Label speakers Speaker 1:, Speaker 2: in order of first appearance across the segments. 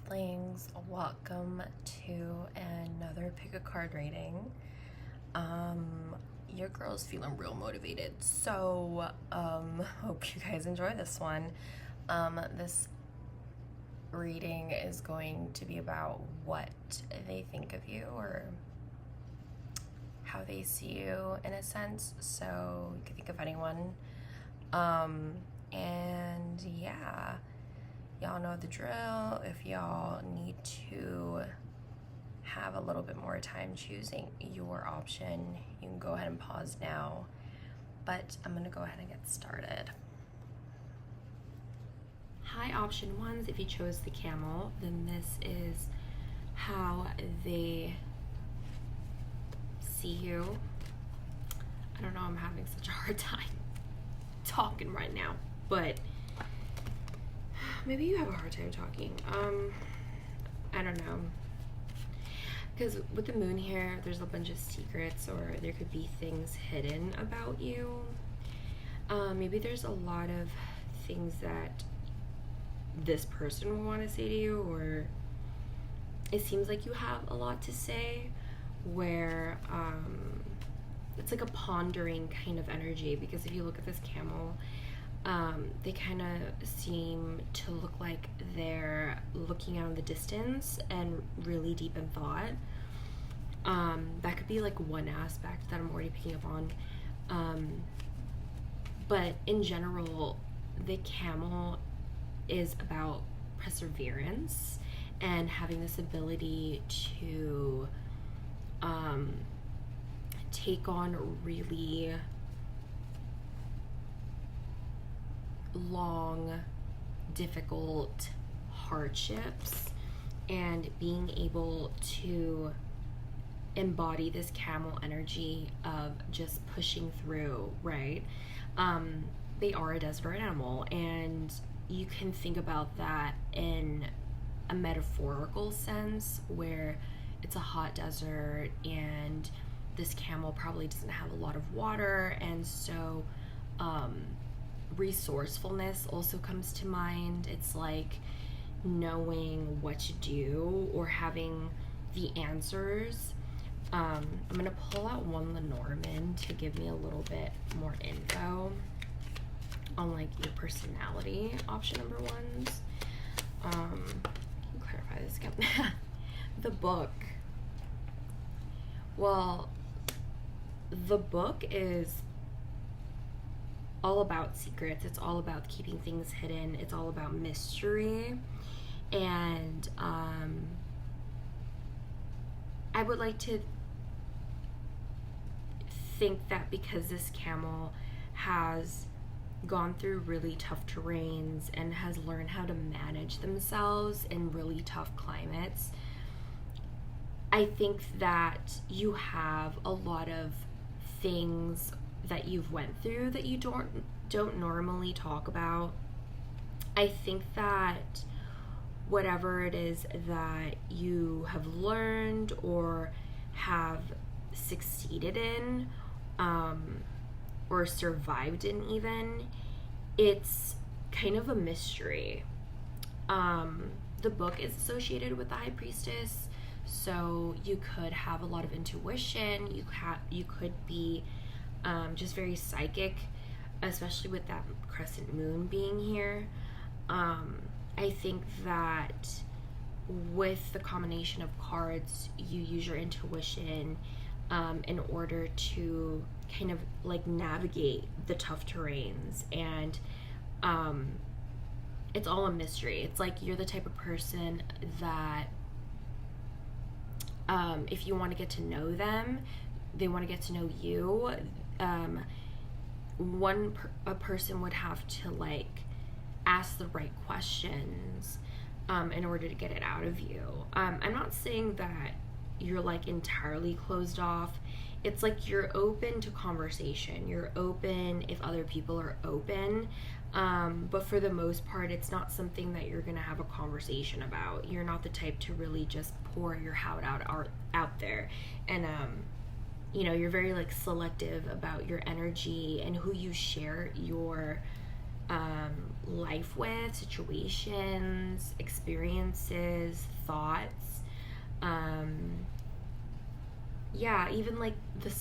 Speaker 1: Earthlings, welcome to another pick a card reading. Your girl's feeling real motivated, so hope you guys enjoy this one. This reading is going to be about what they think of you or how they see you in a sense, so you can think of anyone. And yeah, y'all know the drill. If y'all need to have a little bit more time choosing your option, you can go ahead and pause now, but I'm gonna go ahead and get started. Hi, option ones. If you chose the camel, then this is how they see you. I don't know, I'm having such a hard time talking right now, but maybe you have a hard time talking. I don't know. Because with the moon here, there's a bunch of secrets, or there could be things hidden about you. Maybe there's a lot of things that this person will want to say to you, or it seems like you have a lot to say, where it's like a pondering kind of energy. Because if you look at this camel, they kind of seem to look like they're looking out in the distance and really deep in thought. That could be like one aspect that I'm already picking up on. But in general, the camel is about perseverance and having this ability to take on really long, difficult hardships, and being able to embody this camel energy of just pushing through, right? They are a desert animal, and you can think about that in a metaphorical sense, where it's a hot desert and this camel probably doesn't have a lot of water, and so resourcefulness also comes to mind. It's like knowing what to do or having the answers. I'm gonna pull out one Lenormand to give me a little bit more info on like your personality, option number ones. Can you clarify this again? The book. Well, the book is all about secrets. It's all about keeping things hidden. It's all about mystery. And I would like to think that because this camel has gone through really tough terrains and has learned how to manage themselves in really tough climates, I think that you have a lot of things that you've went through that you don't normally talk about. I think that whatever it is that you have learned or have succeeded in, or survived in even, it's kind of a mystery. The book is associated with the High Priestess, so you could have a lot of intuition. You could be just very psychic, especially with that crescent moon being here. I think that with the combination of cards, you use your intuition in order to kind of like navigate the tough terrains, and it's all a mystery. It's like you're the type of person that if you want to get to know them, they want to get to know you. A person would have to like ask the right questions in order to get it out of you. I'm not saying that you're like entirely closed off. It's like you're open to conversation. You're open if other people are open. But for the most part, it's not something that you're gonna have a conversation about. You're not the type to really just pour your heart out there. And you're very like selective about your energy and who you share your life with, situations, experiences, thoughts. Yeah, even like the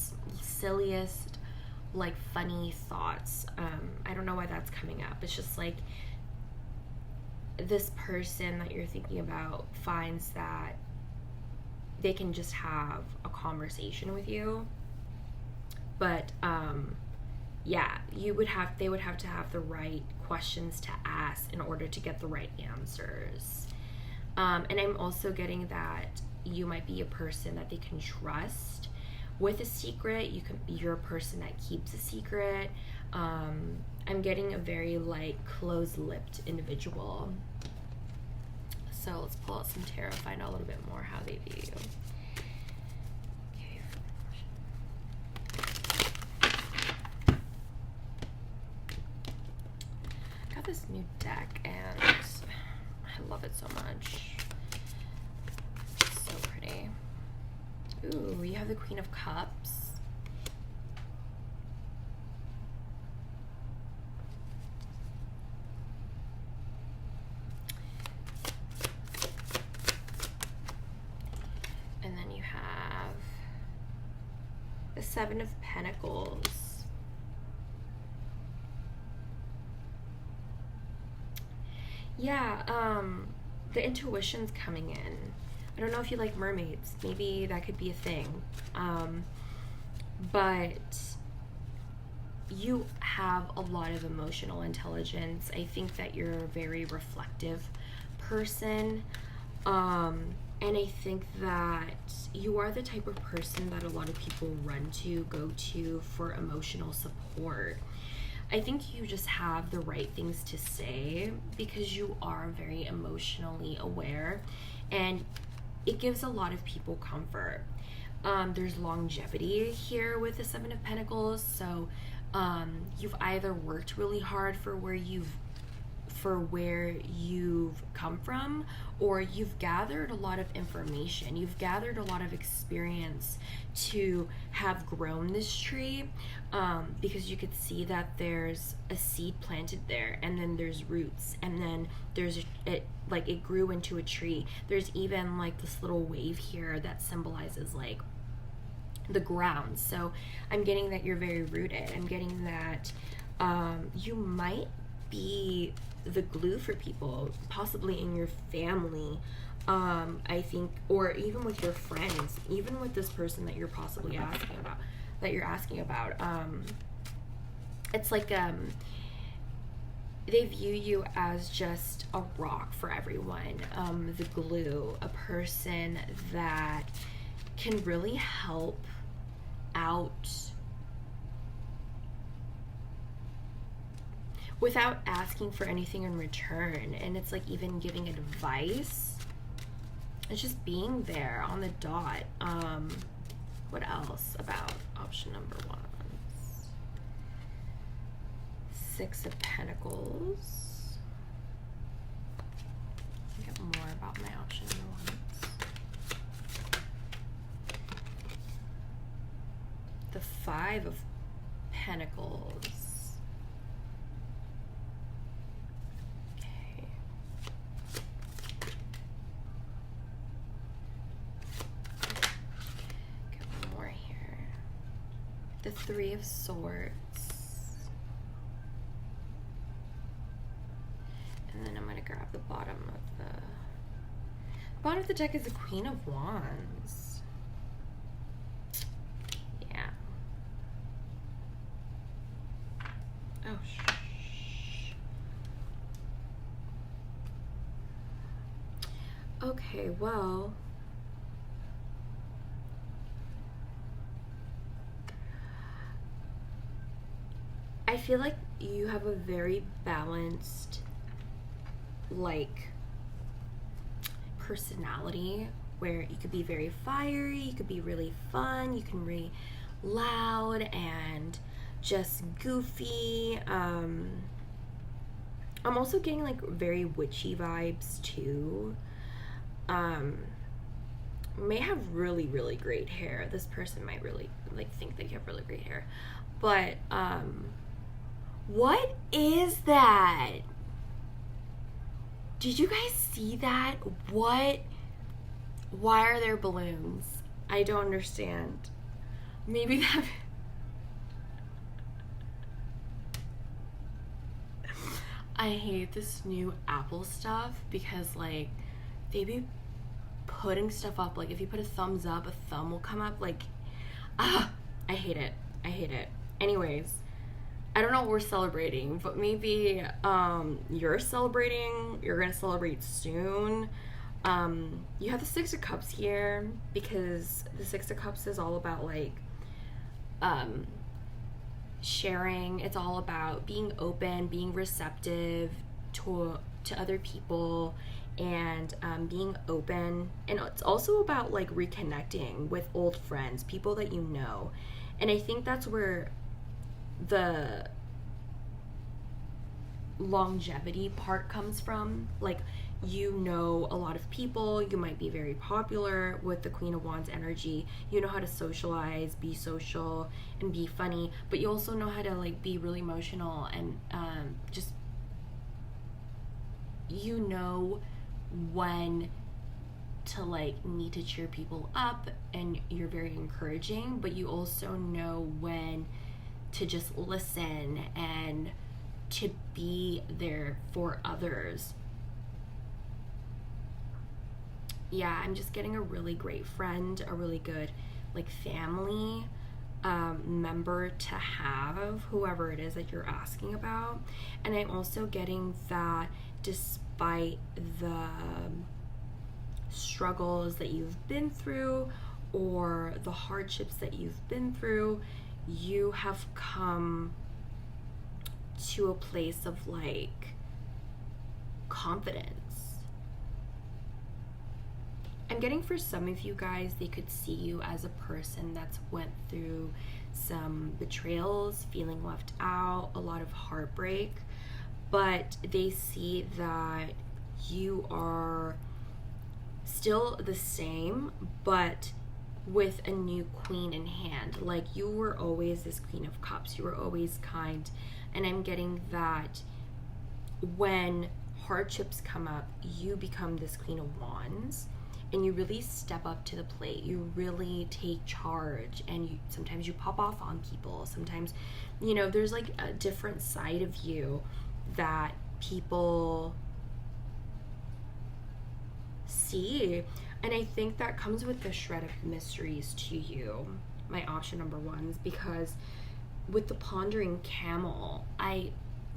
Speaker 1: silliest, like funny thoughts. I don't know why that's coming up. It's just like this person that you're thinking about finds that they can just have a conversation with you, but yeah, they would have to have the right questions to ask in order to get the right answers. And I'm also getting that you might be a person that they can trust with a secret. You're a person that keeps a secret. I'm getting a very like closed-lipped individual. So let's pull out some tarot, find out a little bit more how they view you. I got this new deck and I love it so much. It's so pretty. Ooh, you have the Queen of Cups. And then you have the Seven of Pentacles. Yeah, the intuition's coming in. I don't know if you like mermaids. Maybe that could be a thing. But you have a lot of emotional intelligence. I think that you're a very reflective person. And I think that you are the type of person that a lot of people go to for emotional support. I think you just have the right things to say because you are very emotionally aware, and it gives a lot of people comfort. There's longevity here with the Seven of Pentacles, so you've either worked really hard for where you've come from, or you've gathered a lot of information, you've gathered a lot of experience to have grown this tree, because you could see that there's a seed planted there, and then there's roots, and then it grew into a tree. There's even like this little wave here that symbolizes like the ground. So I'm getting that you're very rooted. I'm getting that you might be the glue for people, possibly in your family, I think, or even with your friends, even with this person that you're possibly asking about, it's like they view you as just a rock for everyone, the glue, a person that can really help out without asking for anything in return. And it's like even giving advice. It's just being there on the dot. What else about option number one? Six of Pentacles. Get more about my option number ones. The Five of Pentacles. The Three of Swords. And then I'm going to grab the bottom of the deck is the Queen of Wands. Yeah. Oh, okay, well, I feel like you have a very balanced, like, personality where you could be very fiery, you could be really fun, you can be loud and just goofy. I'm also getting like very witchy vibes too. May have really, really great hair. This person might really like think that you have really great hair, but What is that? Did you guys see that? What? Why are there balloons? I don't understand. Maybe that... I hate this new Apple stuff because, like, they be putting stuff up. Like, if you put a thumbs up, a thumb will come up. Like, I hate it. I hate it. Anyways, I don't know what we're celebrating, but maybe you're celebrating. You're gonna celebrate soon. You have the Six of Cups here because the Six of Cups is all about, like, sharing. It's all about being open, being receptive to other people, and being open. And it's also about, like, reconnecting with old friends, people that you know. And I think that's where the longevity part comes from. Like, you know a lot of people, you might be very popular with the Queen of Wands energy, you know how to socialize, be social, and be funny, but you also know how to, like, be really emotional and just, you know when to, like, need to cheer people up, and you're very encouraging, but you also know when to just listen and to be there for others. Yeah, I'm just getting a really great friend, a really good, like, family member to have, whoever it is that you're asking about. And I'm also getting that despite the struggles that you've been through or the hardships that you've been through, you have come to a place of, like, confidence. I'm getting, for some of you guys, they could see you as a person that's went through some betrayals, feeling left out, a lot of heartbreak, but they see that you are still the same, but with a new queen in hand. Like, you were always this Queen of Cups, you were always kind, and I'm getting that when hardships come up, you become this Queen of Wands, and you really step up to the plate. You really take charge, and sometimes you pop off on people. Sometimes, you know, there's, like, a different side of you that people see, and I think that comes with the shred of mysteries to you, my option number ones, because with the pondering camel, I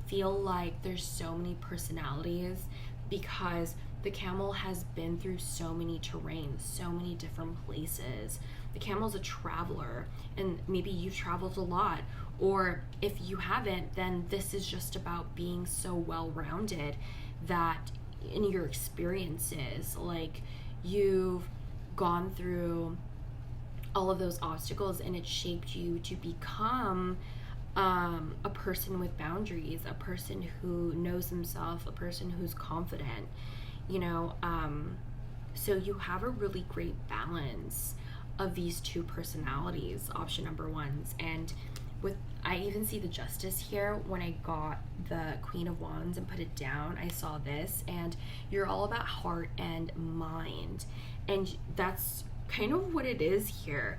Speaker 1: feel like there's so many personalities because the camel has been through so many terrains, so many different places. The camel's a traveler, and maybe you've traveled a lot, or if you haven't, then this is just about being so well-rounded that in your experiences, like, you've gone through all of those obstacles and it shaped you to become a person with boundaries, a person who knows himself, a person who's confident, you know. So you have a really great balance of these two personalities, option number ones. And with, I even see the Justice here. When I got the Queen of Wands and put it down, I saw this, and you're all about heart and mind, and that's kind of what it is here.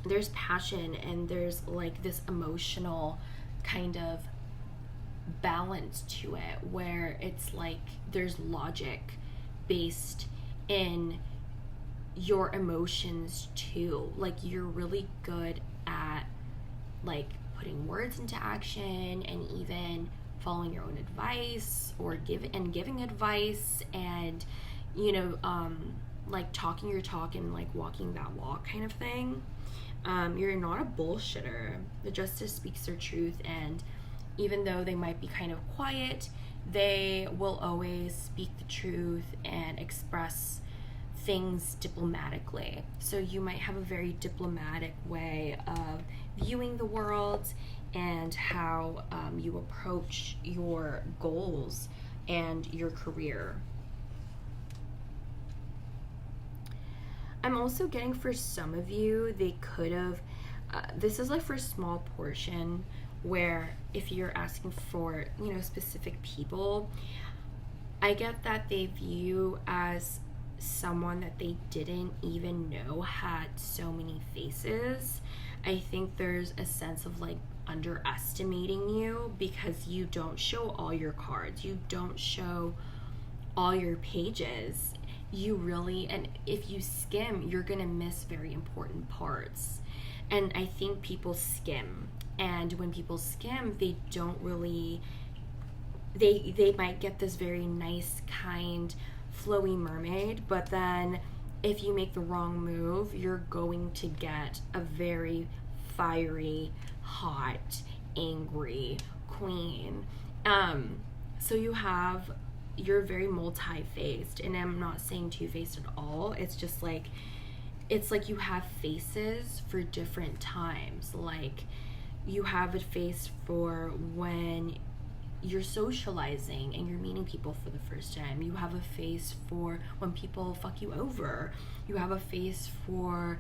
Speaker 1: There's passion, and there's, like, this emotional kind of balance to it where it's like there's logic based in your emotions too. Like, you're really good at, like, putting words into action and even following your own advice or giving advice, and, you know, like, talking your talk and, like, walking that walk kind of thing. You're not a bullshitter. The Justice speaks their truth, and even though they might be kind of quiet, they will always speak the truth and express things diplomatically. So you might have a very diplomatic way of viewing the world and how you approach your goals and your career. I'm also getting, for some of you, they could have, this is, like, for a small portion, where if you're asking for, you know, specific people, I get that they view as someone that they didn't even know had so many faces. I think there's a sense of like underestimating you because you don't show all your cards, you don't show all your pages. You really, and if you skim, you're gonna miss very important parts. And I think people skim, and when people skim, they don't really, they might get this very nice, kind, flowy mermaid, but then if you make the wrong move, you're going to get a very fiery, hot, angry queen. So you're very multi-faced, and I'm not saying two-faced at all. It's just like, it's like you have faces for different times. Like you have a face for when you're socializing and you're meeting people for the first time. You have a face for when people fuck you over. You have a face for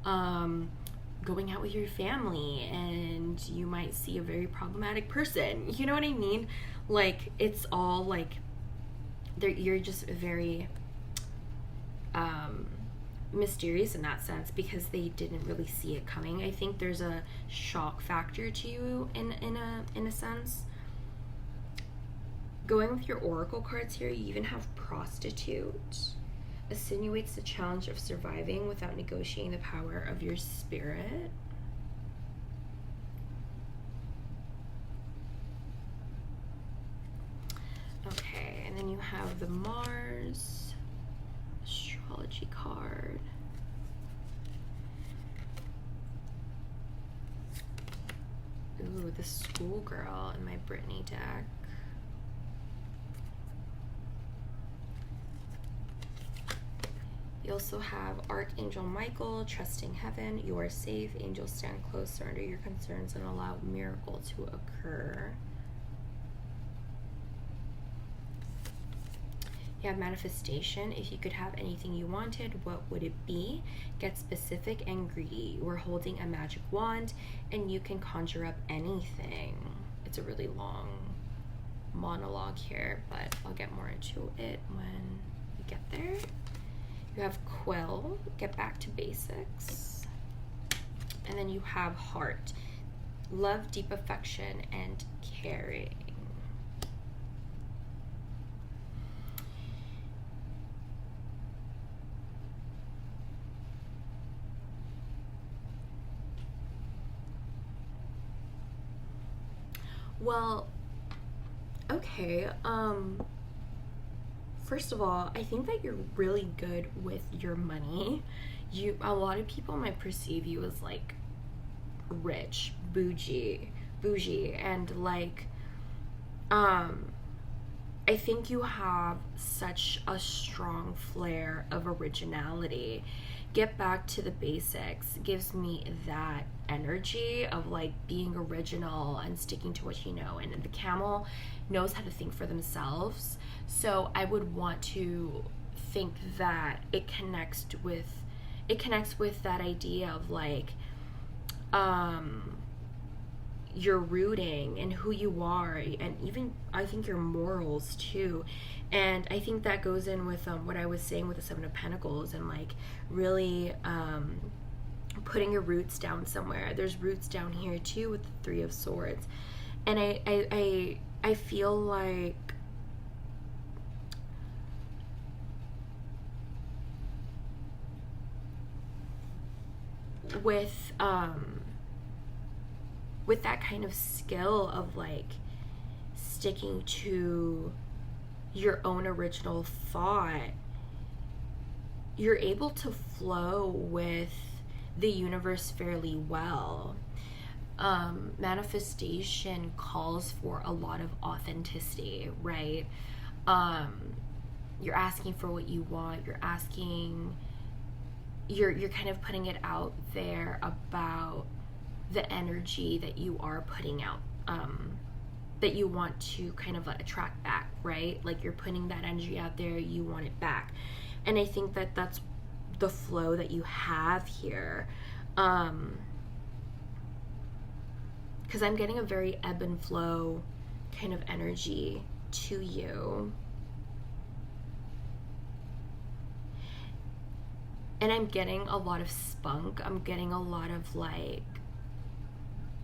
Speaker 1: going out with your family and you might see a very problematic person. You know what I mean? Like it's all like you're just very mysterious in that sense because they didn't really see it coming. I think there's a shock factor to you in a sense. Going with your oracle cards here, you even have prostitute. Insinuates the challenge of surviving without negotiating the power of your spirit. Okay, and then you have the Mars astrology card. Ooh, the schoolgirl in my Brittany deck. You also have Archangel Michael, trusting heaven. You are safe. Angels stand close. Surrender your concerns and allow a miracle to occur. You have manifestation. If you could have anything you wanted, what would it be? Get specific and greedy. You are holding a magic wand and you can conjure up anything. It's a really long monologue here, but I'll get more into it when we get there. You have Quill, get back to basics. And then you have Heart, love, deep affection, and caring. Well, okay, first of all, I think that you're really good with your money. A lot of people might perceive you as like rich, bougie, and like, I think you have such a strong flair of originality. Get back to the basics gives me that energy of like being original and sticking to what you know. And the camel knows how to think for themselves. So I would want to think that it connects with that idea of like, your rooting and who you are, and even I think your morals too. And I think that goes in with what I was saying with the Seven of Pentacles and like really putting your roots down somewhere. There's roots down here too with the Three of Swords. And I feel like with that kind of skill of like sticking to your own original thought, you're able to flow with the universe fairly well. Manifestation calls for a lot of authenticity, right? You're asking for what you want. You're kind of putting it out there about the energy that you are putting out, that you want to kind of attract back, right? Like you're putting that energy out there, you want it back. And I think that that's the flow that you have here. because I'm getting a very ebb and flow kind of energy to you. And I'm getting a lot of spunk. I'm getting a lot of like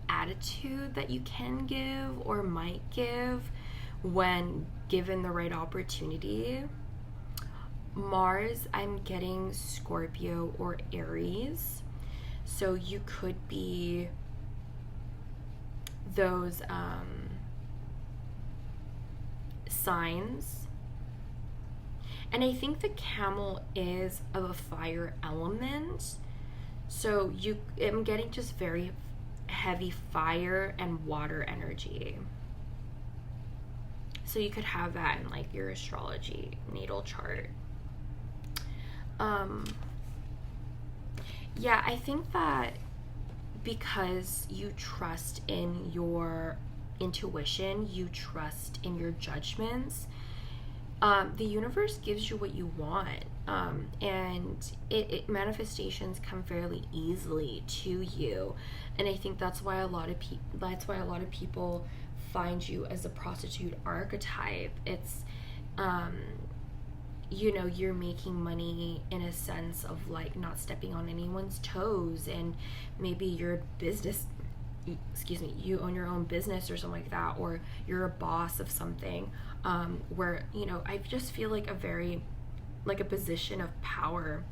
Speaker 1: attitude that you can give or might give when given the right opportunity. Mars, I'm getting Scorpio or Aries. So you could be those signs. And I think the camel is of a fire element. So I'm getting just very heavy fire and water energy. So you could have that in like your astrology natal chart. Yeah, I think that because you trust in your intuition, you trust in your judgments, the universe gives you what you want, and manifestations come fairly easily to you. And I think that's why a lot of people find you as a prostitute archetype. It's you're making money in a sense of like not stepping on anyone's toes, and maybe your business, you own your own business or something like that, or you're a boss of something, where I just feel like a position of power.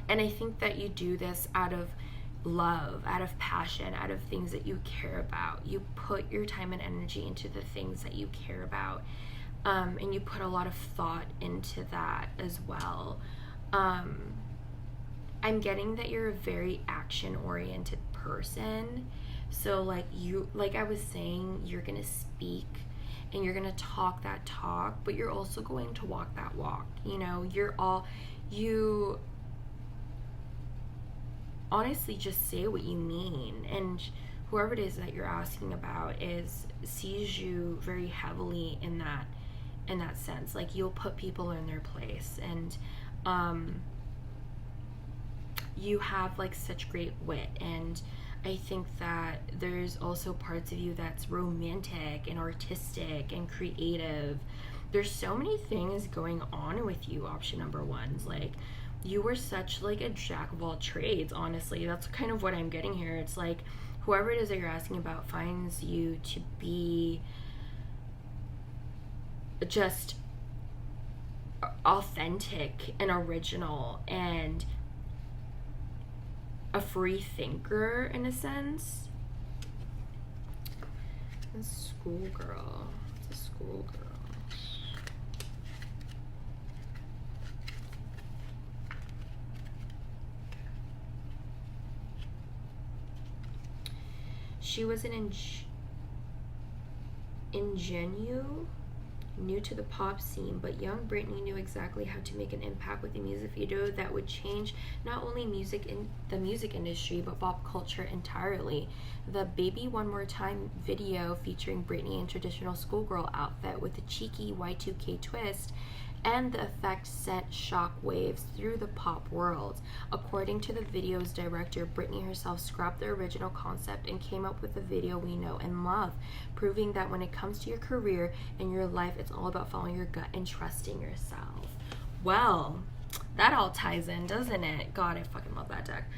Speaker 1: And I think that you do this out of love, out of passion, out of things that you care about. You put your time and energy into the things that you care about, and you put a lot of thought into that as well. I'm getting that you're a very action-oriented person. So like I was saying, you're gonna speak and you're gonna talk that talk, but you're also going to walk that walk. You honestly just say what you mean, and whoever it is that you're asking about sees you very heavily in that sense. Like, you'll put people in their place, and you have like such great wit. And I think that there's also parts of you that's romantic and artistic and creative. There's so many things going on with you, option number ones. Like, you were such like a jack of all trades, honestly. That's kind of what I'm getting here. It's like whoever it is that you're asking about finds you to be just authentic and original and a free thinker in a sense. A schoolgirl. It's a schoolgirl. She was an ingenue, new to the pop scene, but young Britney knew exactly how to make an impact with a music video that would change not only the music industry, but pop culture entirely. The Baby One More Time video, featuring Britney in traditional schoolgirl outfit with a cheeky Y2K twist, and the effect sent shock waves through the pop world. According to the video's director, Britney herself scrapped the original concept and came up with the video we know and love, proving that when it comes to your career and your life, it's all about following your gut and trusting yourself. Well, that all ties in, doesn't it? God, I fucking love that deck.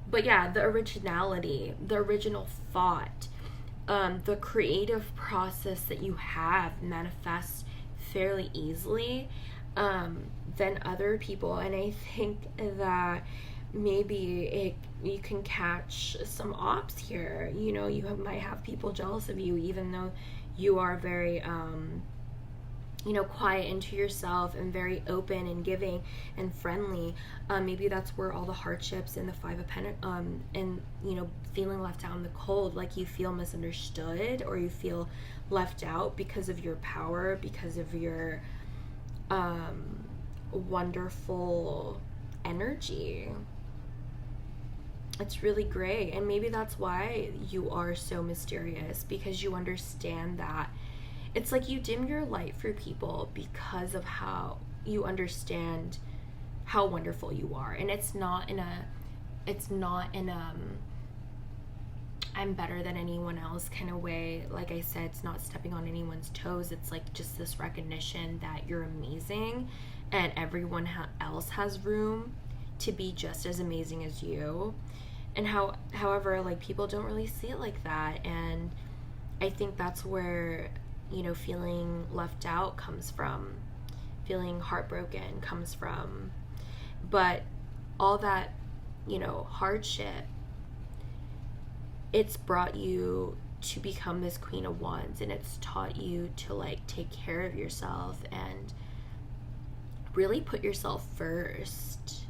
Speaker 1: But yeah, the originality, the original thought, the creative process that you have manifests fairly easily than other people. And I think that maybe you can catch some ops here. You might have people jealous of you, even though you are very quiet into yourself and very open and giving and friendly. Maybe that's where all the hardships and the Five of Pentacles, and feeling left out in the cold, like you feel misunderstood or you feel left out because of your power, because of your wonderful energy. It's really great. And maybe that's why you are so mysterious, because you understand that it's like you dim your light for people because of how you understand how wonderful you are. And it's not in I'm better than anyone else kind of way. Like I said, it's not stepping on anyone's toes. It's like just this recognition that you're amazing and everyone else has room to be just as amazing as you. And however, like, people don't really see it like that. And I think that's where, you know, feeling left out comes from, feeling heartbroken comes from. But all that, you know, hardship, it's brought you to become this Queen of Wands, and it's taught you to, like, take care of yourself and really put yourself first.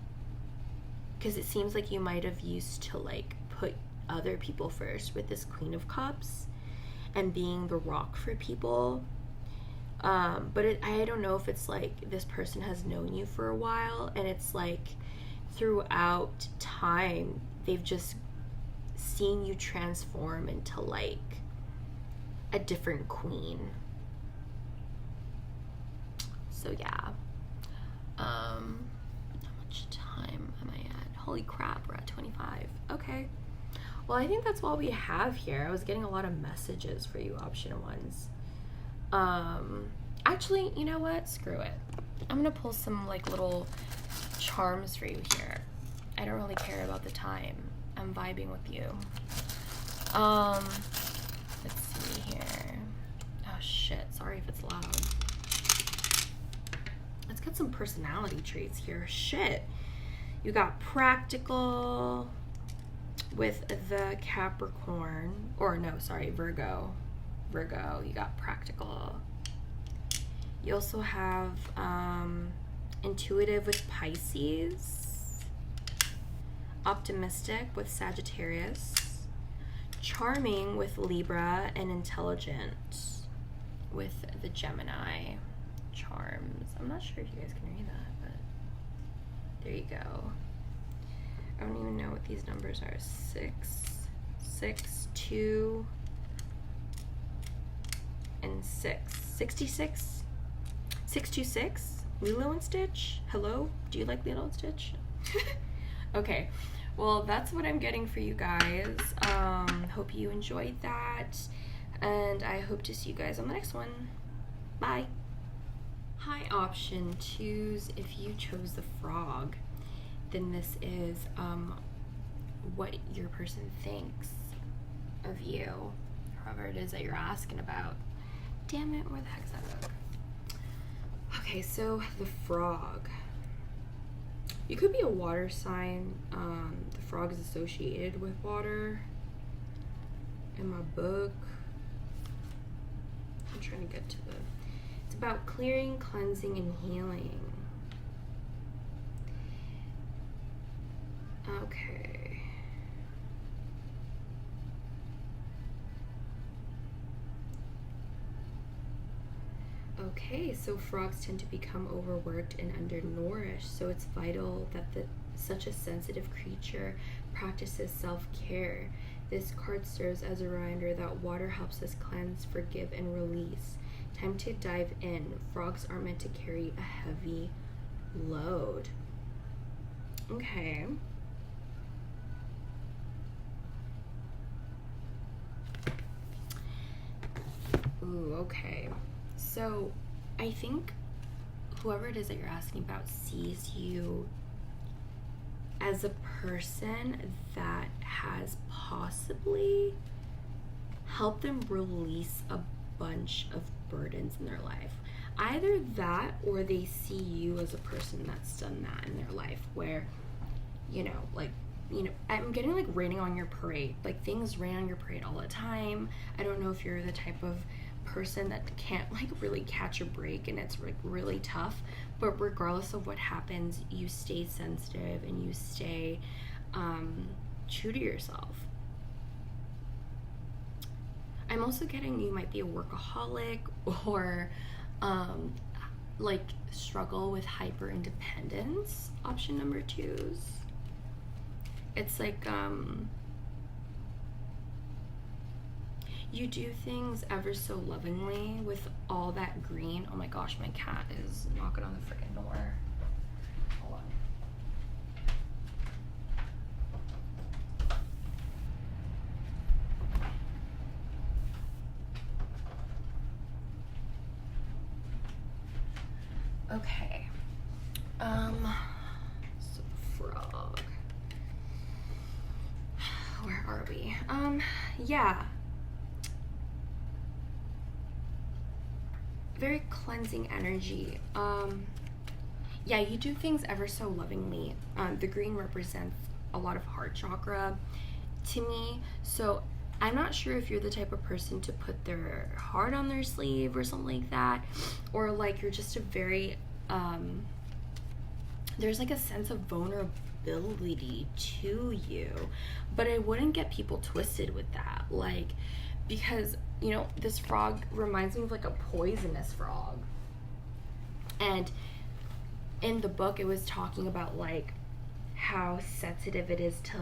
Speaker 1: Because it seems like you might have used to, like, put other people first with this Queen of Cups and being the rock for people. But I don't know if it's like this person has known you for a while, and it's like throughout time they've just seen you transform into like a different queen. So yeah. How much time am I at? Holy crap, we're at 25. Okay. Well, I think that's all we have here. I was getting a lot of messages for you option ones. Actually, you know what? Screw it. I'm gonna pull some like little charms for you here. I don't really care about the time. I'm vibing with you. Let's see here. Oh shit, sorry if it's loud. Let's get some personality traits here. Shit. You got practical with the Capricorn, or no, sorry, Virgo. You got practical. You also have intuitive with Pisces, optimistic with Sagittarius, charming with Libra, and intelligent with the Gemini. Charms. I'm not sure if you guys can read that, but there you go. I don't even know what these numbers are. 6, 2, and 6. 66? 626? Lilo and Stitch? Hello? Do you like Lilo and Stitch? Okay. Well, that's what I'm getting for you guys. Hope you enjoyed that. And I hope to see you guys on the next one. Bye. Hi, option 2s. If you chose the frog, then this is what your person thinks of you, however it is that you're asking about. Damn it, where the heck's that book? Okay, so the frog. You could be a water sign. The frog is associated with water. In my book, I'm trying to get to the... It's about clearing, cleansing, and healing. Okay. Okay, so frogs tend to become overworked and undernourished, so it's vital that such a sensitive creature practices self-care. This card serves as a reminder that water helps us cleanse, forgive, and release. Time to dive in. Frogs aren't meant to carry a heavy load. Okay. Ooh, okay. So I think whoever it is that you're asking about sees you as a person that has possibly helped them release a bunch of burdens in their life. Either that, or they see you as a person that's done that in their life, where, you know, like, you know, I'm getting like raining on your parade. Like, things rain on your parade all the time. I don't know if you're the type of person that can't like really catch a break and it's like really tough, but regardless of what happens, you stay sensitive and you stay true to yourself. I'm also getting you might be a workaholic or like struggle with hyper independence, option number 2s. It's like you do things ever so lovingly with all that green. Oh my gosh, my cat is knocking on the freaking door. Hold on. Okay. So frog. Where are we? Yeah. Very cleansing energy. Yeah, you do things ever so lovingly. The green represents a lot of heart chakra to me. So I'm not sure if you're the type of person to put their heart on their sleeve or something like that, or like you're just a very there's like a sense of vulnerability to you, but I wouldn't get people twisted with that, like, because you know this frog reminds me of like a poisonous frog, and in the book it was talking about like how sensitive it is to,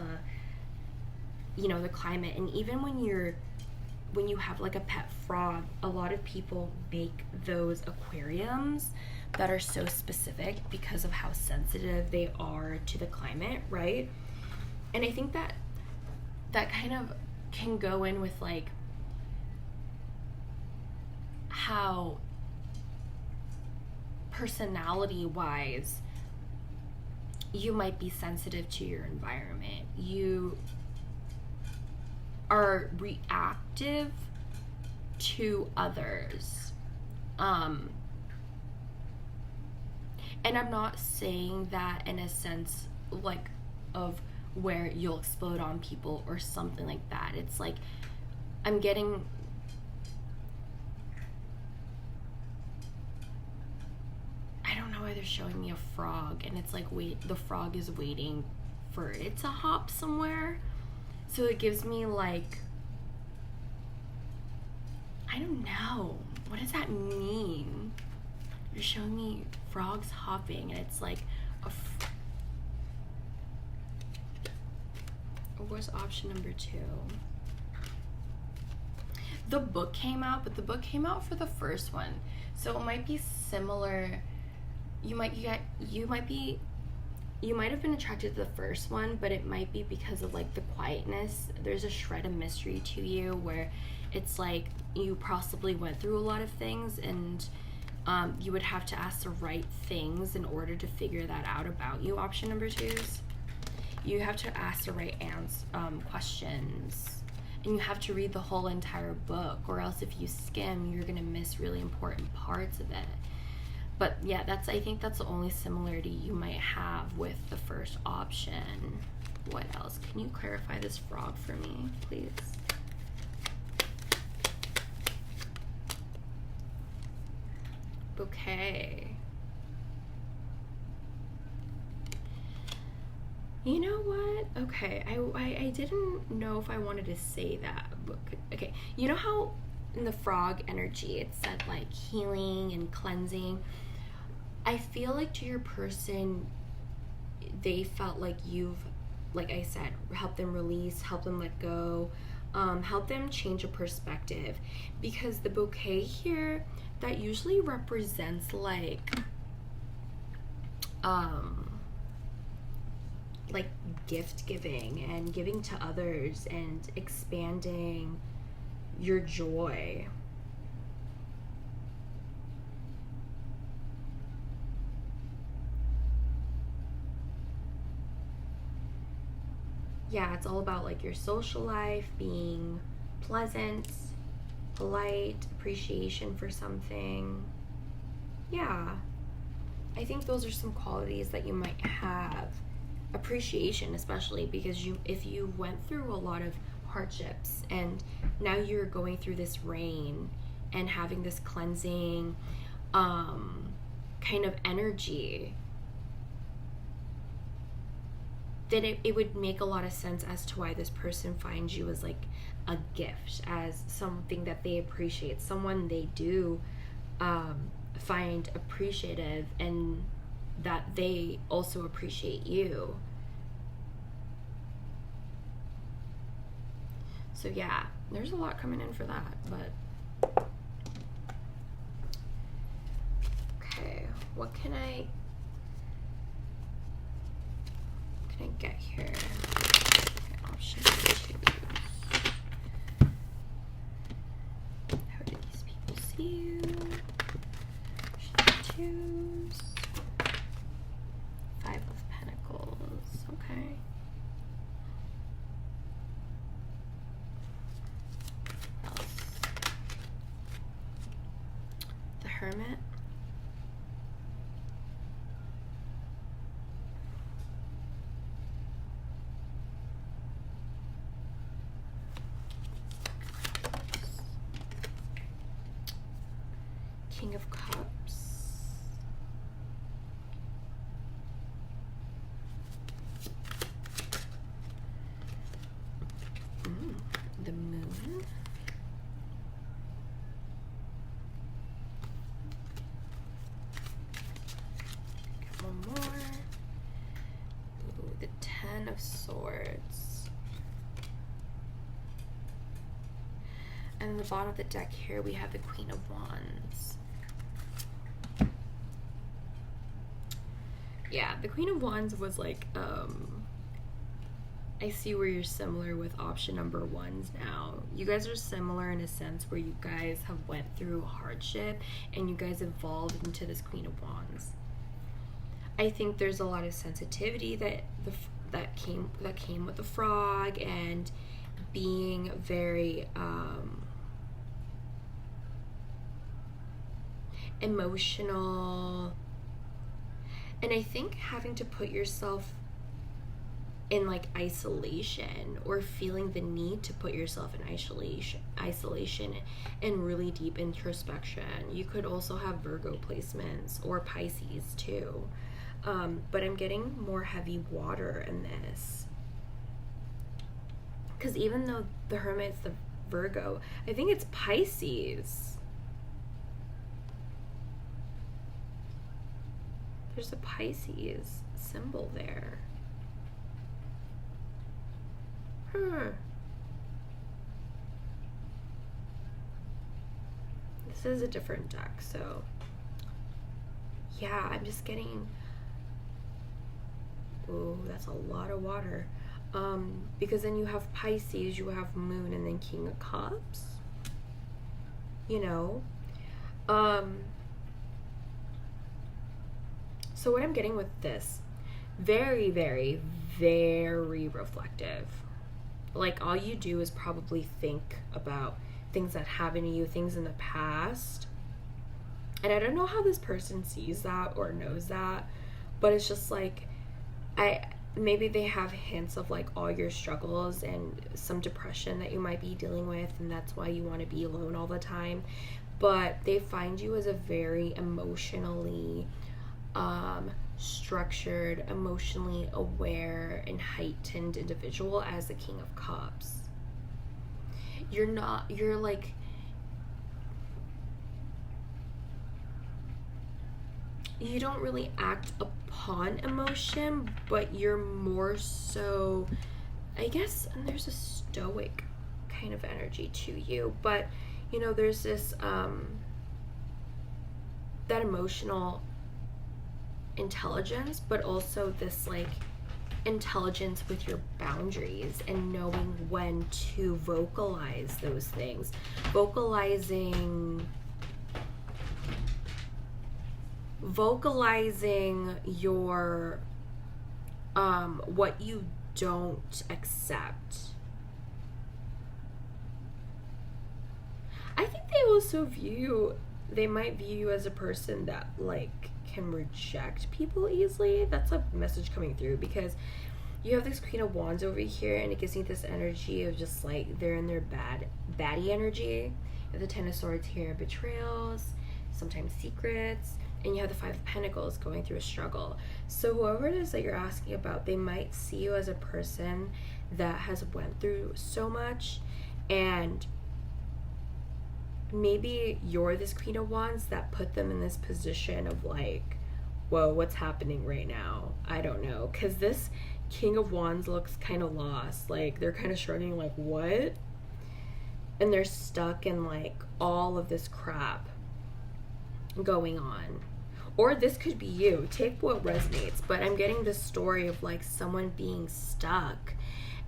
Speaker 1: you know, the climate. And even when you have like a pet frog, a lot of people make those aquariums that are so specific because of how sensitive they are to the climate, right? And I think that that kind of can go in with like how personality wise you might be sensitive to your environment. You are reactive to others. And I'm not saying that in a sense like of where you'll explode on people or something like that. It's like I'm getting I don't know why they're showing me a frog and it's like the frog is waiting for it to hop somewhere. So it gives me like, I don't know, what does that mean? You're showing me frogs hopping and it's like what's option number 2? The book came out, but the book came out for the first one, so it might be similar. You might have been attracted to the first one, but it might be because of like the quietness. There's a shred of mystery to you where it's like you possibly went through a lot of things, and you would have to ask the right things in order to figure that out about you. Option number 2s, you have to ask the right questions, and you have to read the whole entire book, or else if you skim, you're gonna miss really important parts of it. But yeah, I think that's the only similarity you might have with the first option. What else? Can you clarify this frog for me, please? Okay. You know what? Okay, I didn't know if I wanted to say that. But, okay, you know how in the frog energy it said like healing and cleansing? I feel like to your person, they felt like you've, like I said, helped them release, helped them let go, help them change a perspective. Because the bouquet here, that usually represents like gift giving and giving to others and expanding your joy. Yeah, it's all about like your social life being pleasant, polite, appreciation for something. Yeah, I think those are some qualities that you might have. Appreciation, especially because if you went through a lot of hardships and now you're going through this rain and having this cleansing kind of energy, then it would make a lot of sense as to why this person finds you as like a gift, as something that they appreciate, someone they do find appreciative, and that they also appreciate you. So yeah, there's a lot coming in for that, but okay, what can I get here? Okay, option 2. How do these people see you? Option 2s. Hermit. King of Cups. The Moon. One more. Ooh, the Ten of Swords. And in the bottom of the deck here, we have the Queen of Wands. Yeah, the Queen of Wands was like, I see where you're similar with option number ones now. You guys are similar in a sense where you guys have went through hardship and you guys evolved into this Queen of Wands. I think there's a lot of sensitivity that came with the frog and being very emotional. And I think having to put yourself in like isolation, or feeling the need to put yourself in isolation and really deep introspection. You could also have Virgo placements or Pisces too. But I'm getting more heavy water in this. Because even though the Hermit's the Virgo, I think it's Pisces. There's a Pisces symbol there. This is a different deck, so yeah, I'm just getting, oh, that's a lot of water. Because then you have Pisces, you have Moon, and then King of Cups, you know. So what I'm getting with this, very, very, very reflective. Like, all you do is probably think about things that happened to you, things in the past. And I don't know how this person sees that or knows that, but it's just like, maybe they have hints of like all your struggles and some depression that you might be dealing with, and that's why you want to be alone all the time. But they find you as a very emotionally structured, emotionally aware, and heightened individual as the King of Cups. You're like, you don't really act upon emotion, but you're more so, I guess, and there's a stoic kind of energy to you, but you know, there's this that emotional intelligence, but also this like intelligence with your boundaries and knowing when to vocalize those things, vocalizing your what you don't accept. I think they might view you as a person that like can reject people easily. That's a message coming through, because you have this Queen of Wands over here, and it gives me this energy of just like they're in their baddie energy. You have the Ten of Swords here, betrayals, sometimes secrets, and you have the Five of Pentacles going through a struggle. So whoever it is that you're asking about, they might see you as a person that has went through so much, and maybe you're this Queen of Wands that put them in this position of like, whoa, what's happening right now? I don't know. Because this King of Wands looks kind of lost. Like, they're kind of shrugging like, what? And they're stuck in like all of this crap going on. Or this could be you. Take what resonates. But I'm getting this story of like someone being stuck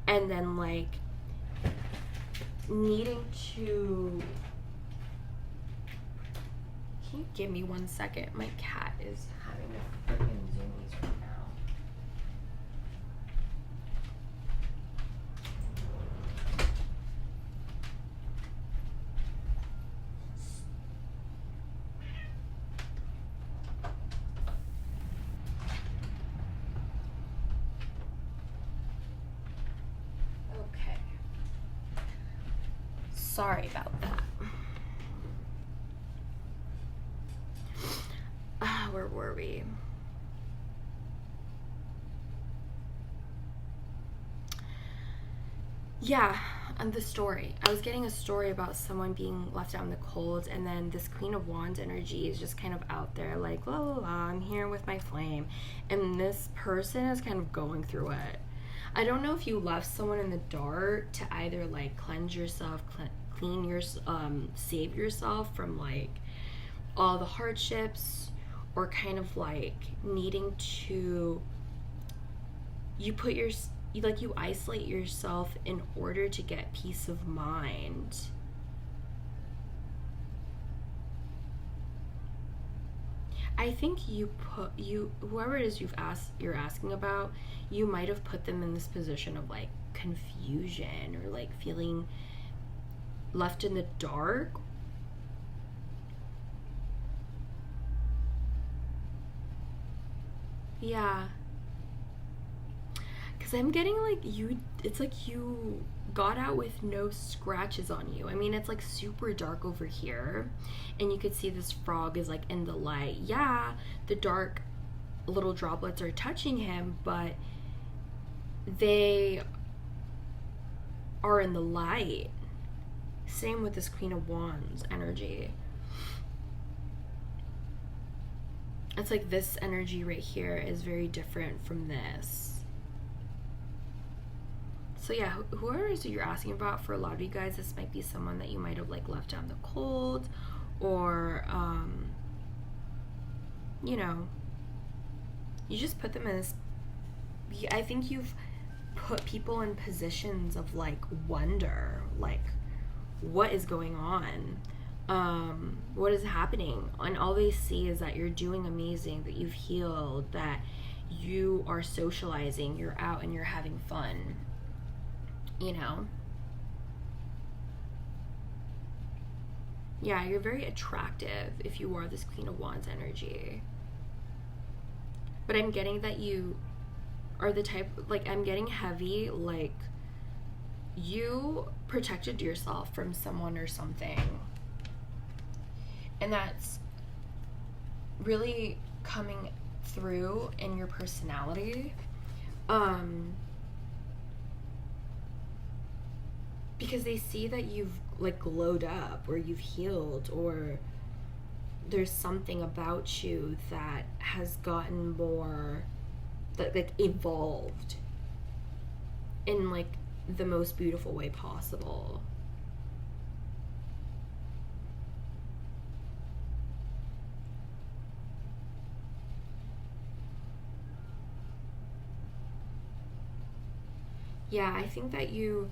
Speaker 1: and then like needing to... Can you give me 1 second? My cat is having a freaking zoomies right now. Sorry about that. Where were we? Yeah, and the story. I was getting a story about someone being left out in the cold, and then this Queen of Wands energy is just kind of out there, like, la la la, I'm here with my flame. And this person is kind of going through it. I don't know if you left someone in the dark to either, like, cleanse yourself, clean your, save yourself from, like, all the hardships, or kind of, like, needing to, you isolate yourself in order to get peace of mind. I think whoever it is you're asking about, you might have put them in this position of, like, confusion, or, like, feeling left in the dark. Yeah. Because I'm getting, like, it's like you got out with no scratches on you. I mean, it's, like, super dark over here, and you could see this frog is, like, in the light. Yeah, the dark little droplets are touching him, but they are in the light. Same with this Queen of Wands energy. It's like this energy right here is very different from this. So yeah, whoever it is you're asking about, for a lot of you guys, this might be someone that you might have, like, left out in the cold, or you know, you just put them in this. I think you've put people in positions of, like, wonder, like, what is going on, what is happening, and all they see is that you're doing amazing, that you've healed, that you are socializing, you're out and you're having fun, you know. Yeah, you're very attractive if you are this Queen of Wands energy. But I'm getting that you are the type, like, I'm getting heavy, like, you protected yourself from someone or something. And that's really coming through in your personality. Because they see that you've, like, glowed up, or you've healed, or there's something about you that has gotten more, that, like, evolved in, like, the most beautiful way possible. Yeah, I think that you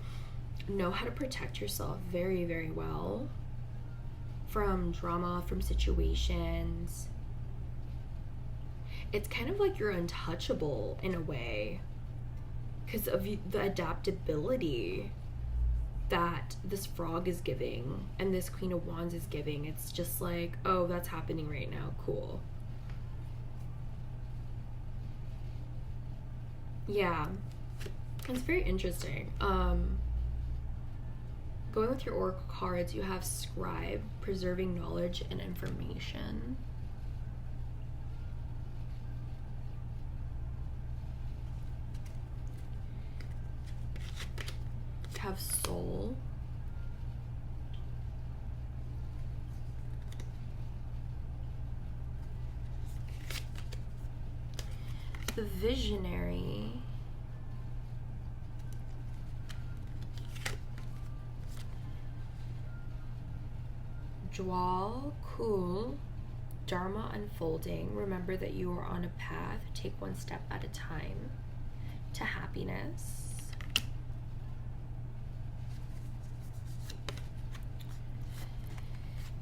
Speaker 1: know how to protect yourself very, very well from drama, from situations. It's kind of like you're untouchable in a way, because of the adaptability that this frog is giving and this Queen of Wands is giving. It's just like, oh, that's happening right now, cool. Yeah, it's very interesting. Going with your oracle cards, you have Scribe, preserving knowledge and information. You have Soul. The Visionary. Jwal, cool. Dharma unfolding. Remember that you are on a path. Take one step at a time to happiness.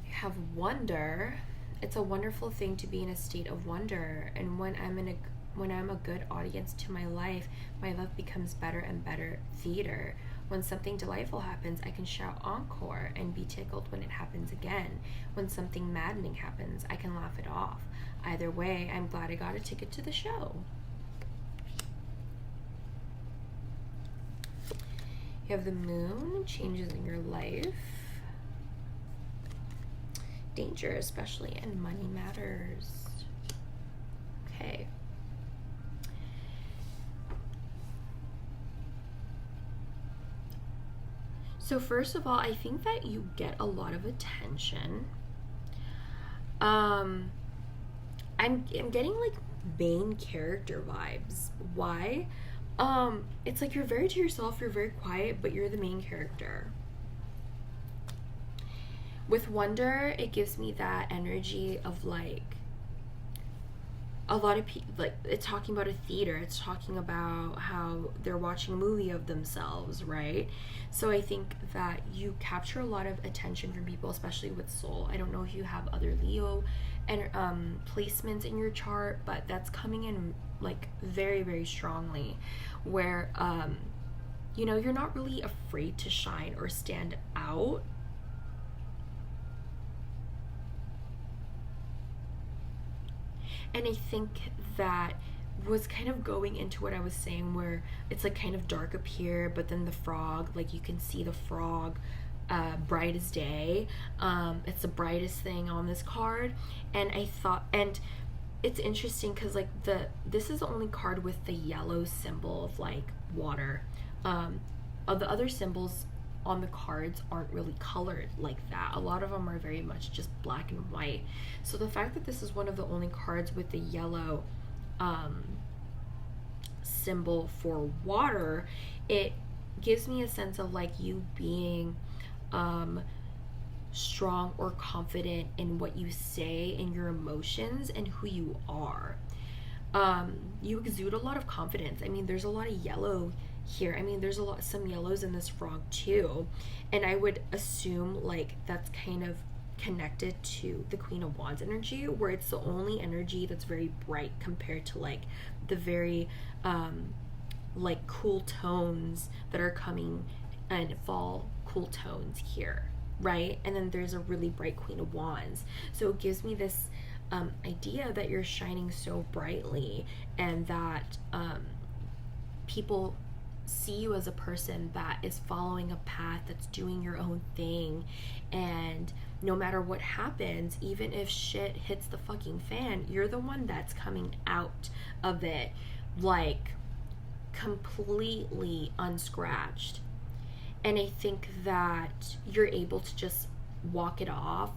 Speaker 1: You have Wonder. It's a wonderful thing to be in a state of wonder, and when I'm a good audience to my life becomes better and better theater. When something delightful happens, I can shout encore and be tickled when it happens again. When something maddening happens, I can laugh it off. Either way, I'm glad I got a ticket to the show. You have the Moon, changes in your life. danger, especially in money matters. Okay. So first of all, I think that you get a lot of attention. I'm getting like main character vibes. Why? It's like you're very to yourself, you're very quiet, but you're the main character. With Wonder, it gives me that energy of like a lot of people, like it's talking about a theater, it's talking about how they're watching a movie of themselves, right? So I think that you capture a lot of attention from people, especially with Soul. I don't know if you have other Leo and placements in your chart, but that's coming in like very, very strongly, where you know, you're not really afraid to shine or stand out. And I think that was kind of going into what I was saying, where it's like kind of dark up here, but then the frog, like you can see the frog bright as day. It's the brightest thing on this card. And I thought, and it's interesting because like this is the only card with the yellow symbol of like water. Of the other symbols on the cards aren't really colored like that. A lot of them are very much just black and white. So the fact that this is one of the only cards with the yellow symbol for water, it gives me a sense of like you being strong or confident in what you say and your emotions and who you are. You exude a lot of confidence. I mean, there's a lot of yellow here. I mean, there's some yellows in this frog too, and I would assume like that's kind of connected to the Queen of Wands energy, where it's the only energy that's very bright compared to like the very like cool tones that are coming and fall cool tones here, right? And then there's a really bright Queen of Wands, so it gives me this idea that you're shining so brightly, and that people see you as a person that is following a path, that's doing your own thing, and no matter what happens, even if shit hits the fucking fan, you're the one that's coming out of it like completely unscratched. And I think that you're able to just walk it off,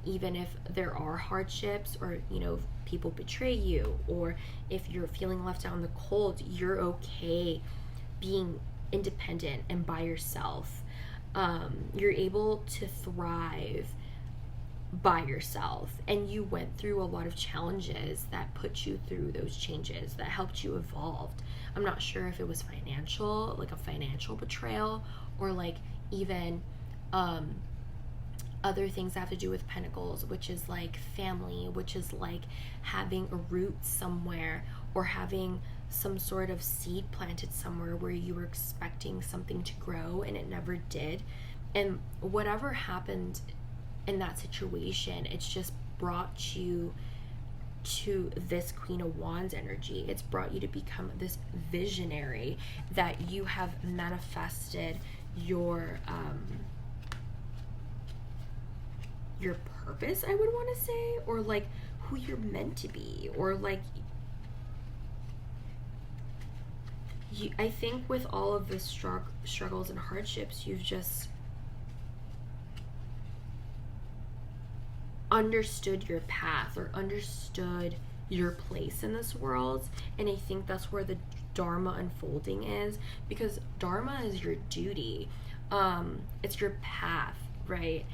Speaker 1: even if there are hardships, or you know, people betray you, or if you're feeling left out in the cold, you're okay being independent and by yourself. You're able to thrive by yourself, and you went through a lot of challenges that put you through those changes, that helped you evolve. I'm not sure if it was financial, like a financial betrayal, or like even other things that have to do with Pentacles, which is like family, which is like having a root somewhere, or having some sort of seed planted somewhere where you were expecting something to grow and it never did. And whatever happened in that situation, it's just brought you to this Queen of Wands energy. It's brought you to become this visionary, that you have manifested your purpose, I would want to say, or like who you're meant to be, or like I think with all of the struggles and hardships, you've just understood your path, or understood your place in this world. And I think that's where the Dharma unfolding is, because Dharma is your duty. It's your path, right?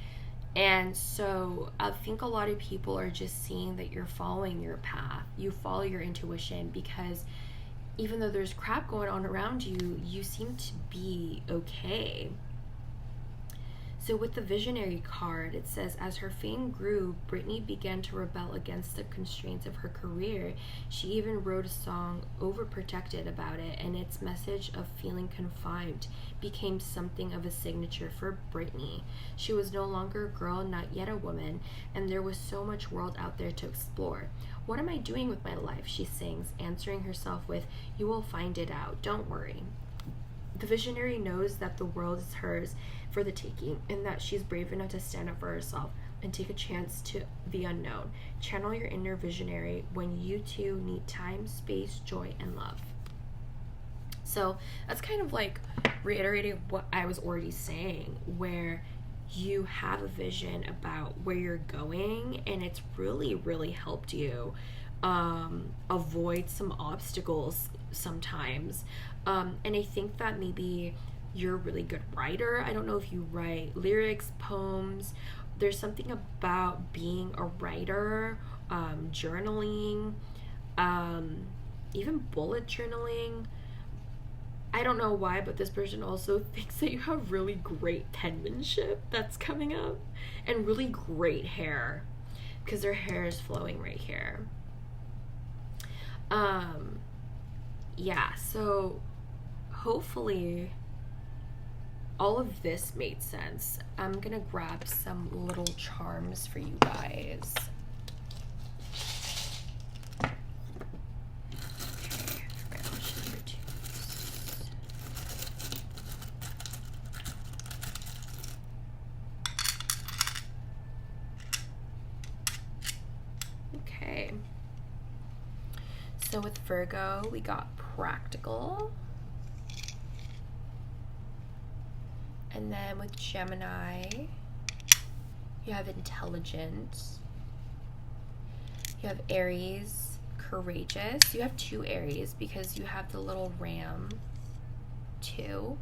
Speaker 1: And so I think a lot of people are just seeing that you're following your path. You follow your intuition, because even though there's crap going on around you, you seem to be okay. So with the Visionary card, it says, as her fame grew, Britney began to rebel against the constraints of her career. She even wrote a song, Overprotected, about it, and its message of feeling confined became something of a signature for Britney. She was no longer a girl, not yet a woman, and there was so much world out there to explore. What am I doing with my life? She sings, answering herself with, you will find it out, don't worry. The Visionary knows that the world is hers for the taking, and that she's brave enough to stand up for herself. and take a chance to the unknown. Channel your inner visionary when you two need time, space, joy, and love. So that's kind of like reiterating what I was already saying, where you have a vision about where you're going, and it's really, really helped you avoid some obstacles sometimes. And I think that maybe you're a really good writer. I don't know if you write lyrics, poems. There's something about being a writer, journaling, even bullet journaling. I don't know why, but this person also thinks that you have really great penmanship that's coming up, and really great hair, because their hair is flowing right here. Yeah, so hopefully all of this made sense. I'm gonna grab some little charms for you guys. Okay. So with Virgo, we got practical. And then with Gemini, you have intelligent. You have Aries, courageous. You have 2 Aries because you have the little ram too.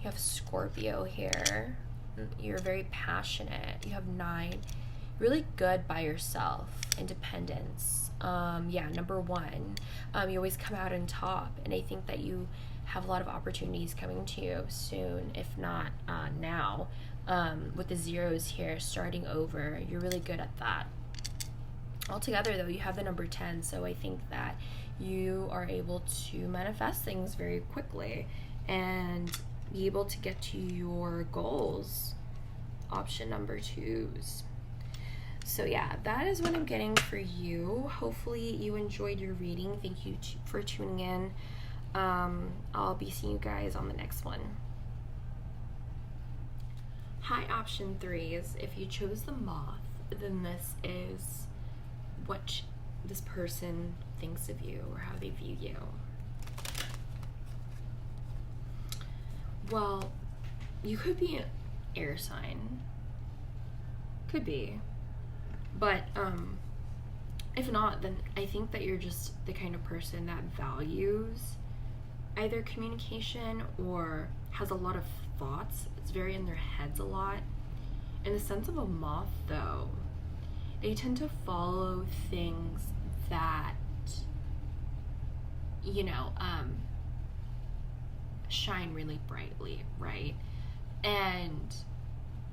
Speaker 1: You have Scorpio here. You're very passionate. You have 9. Really good by yourself. Independence. Yeah, number 1. You always come out on top, and I think that you have a lot of opportunities coming to you soon, if not now. With the zeros here, starting over, you're really good at that. Altogether, though, you have the number 10, so I think that you are able to manifest things very quickly and be able to get to your goals. Option number 2s. So yeah, that is what I'm getting for you. Hopefully you enjoyed your reading. Thank you for tuning in. I'll be seeing you guys on the next one. Hi, option 3s. If you chose the moth, then this is what this person thinks of you or how they view you. Well, you could be an air sign. Could be. But if not, then I think that you're just the kind of person that values either communication or has a lot of thoughts. It's very in their heads a lot. In the sense of a moth, though, they tend to follow things that, shine really brightly, right? And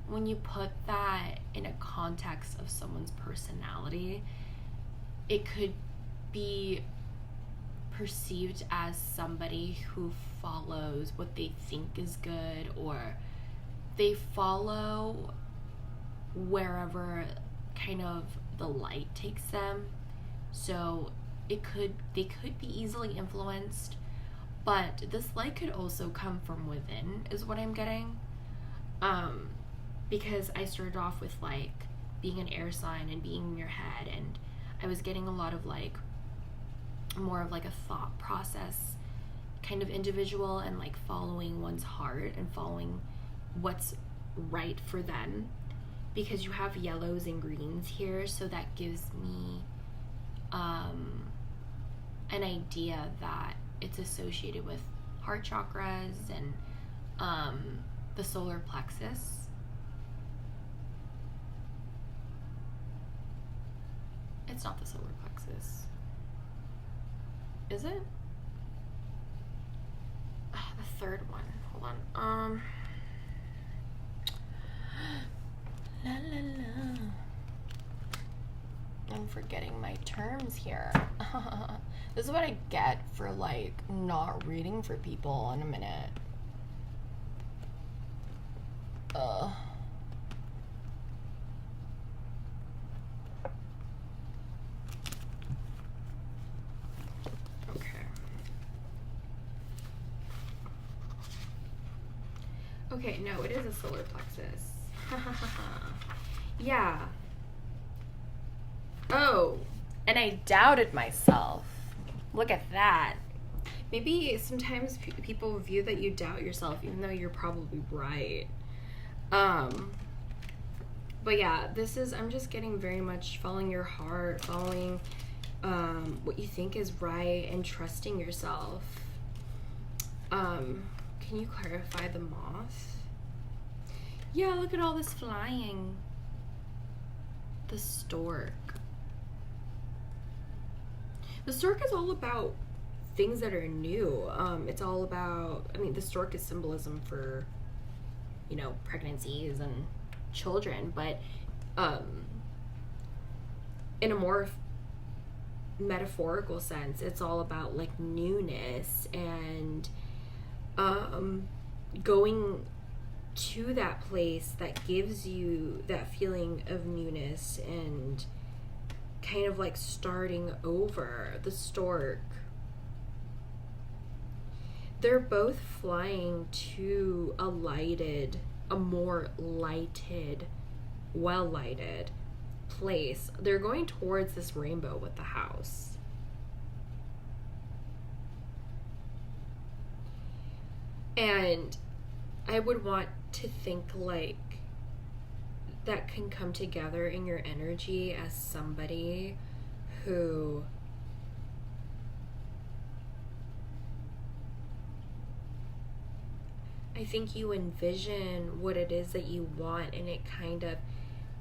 Speaker 1: when you put that in a context of someone's personality, it could be perceived as somebody who follows what they think is good, or they follow wherever kind of the light takes them. So they could be easily influenced, but this light could also come from within, is what I'm getting. Because I started off with like being an air sign and being in your head, and I was getting a lot of like more of like a thought process kind of individual, and like following one's heart and following what's right for them, because you have yellows and greens here, so that gives me an idea that it's associated with heart chakras and the solar plexus. It's not the solar plexus. Is it? The third one. Hold on. La la la. I'm forgetting my terms here. This is what I get for like not reading for people in a minute. Okay, no, it is a solar plexus. Yeah. Oh,
Speaker 2: And I doubted myself. Look at that.
Speaker 1: maybe sometimes people view that you doubt yourself even though you're probably right. But yeah, I'm just getting very much following your heart, following what you think is right, and trusting yourself. Can you clarify the moth? Yeah, look at all this flying. The stork. The stork is all about things that are new. It's all about, the stork is symbolism for, pregnancies and children, but in a more metaphorical sense, it's all about like newness and going to that place that gives you that feeling of newness and kind of like starting over. The stork, they're both flying to a more lighted, well lighted place. They're going towards this rainbow with the house. And I would want to think like that can come together in your energy as somebody who I think you envision what it is that you want, and it kind of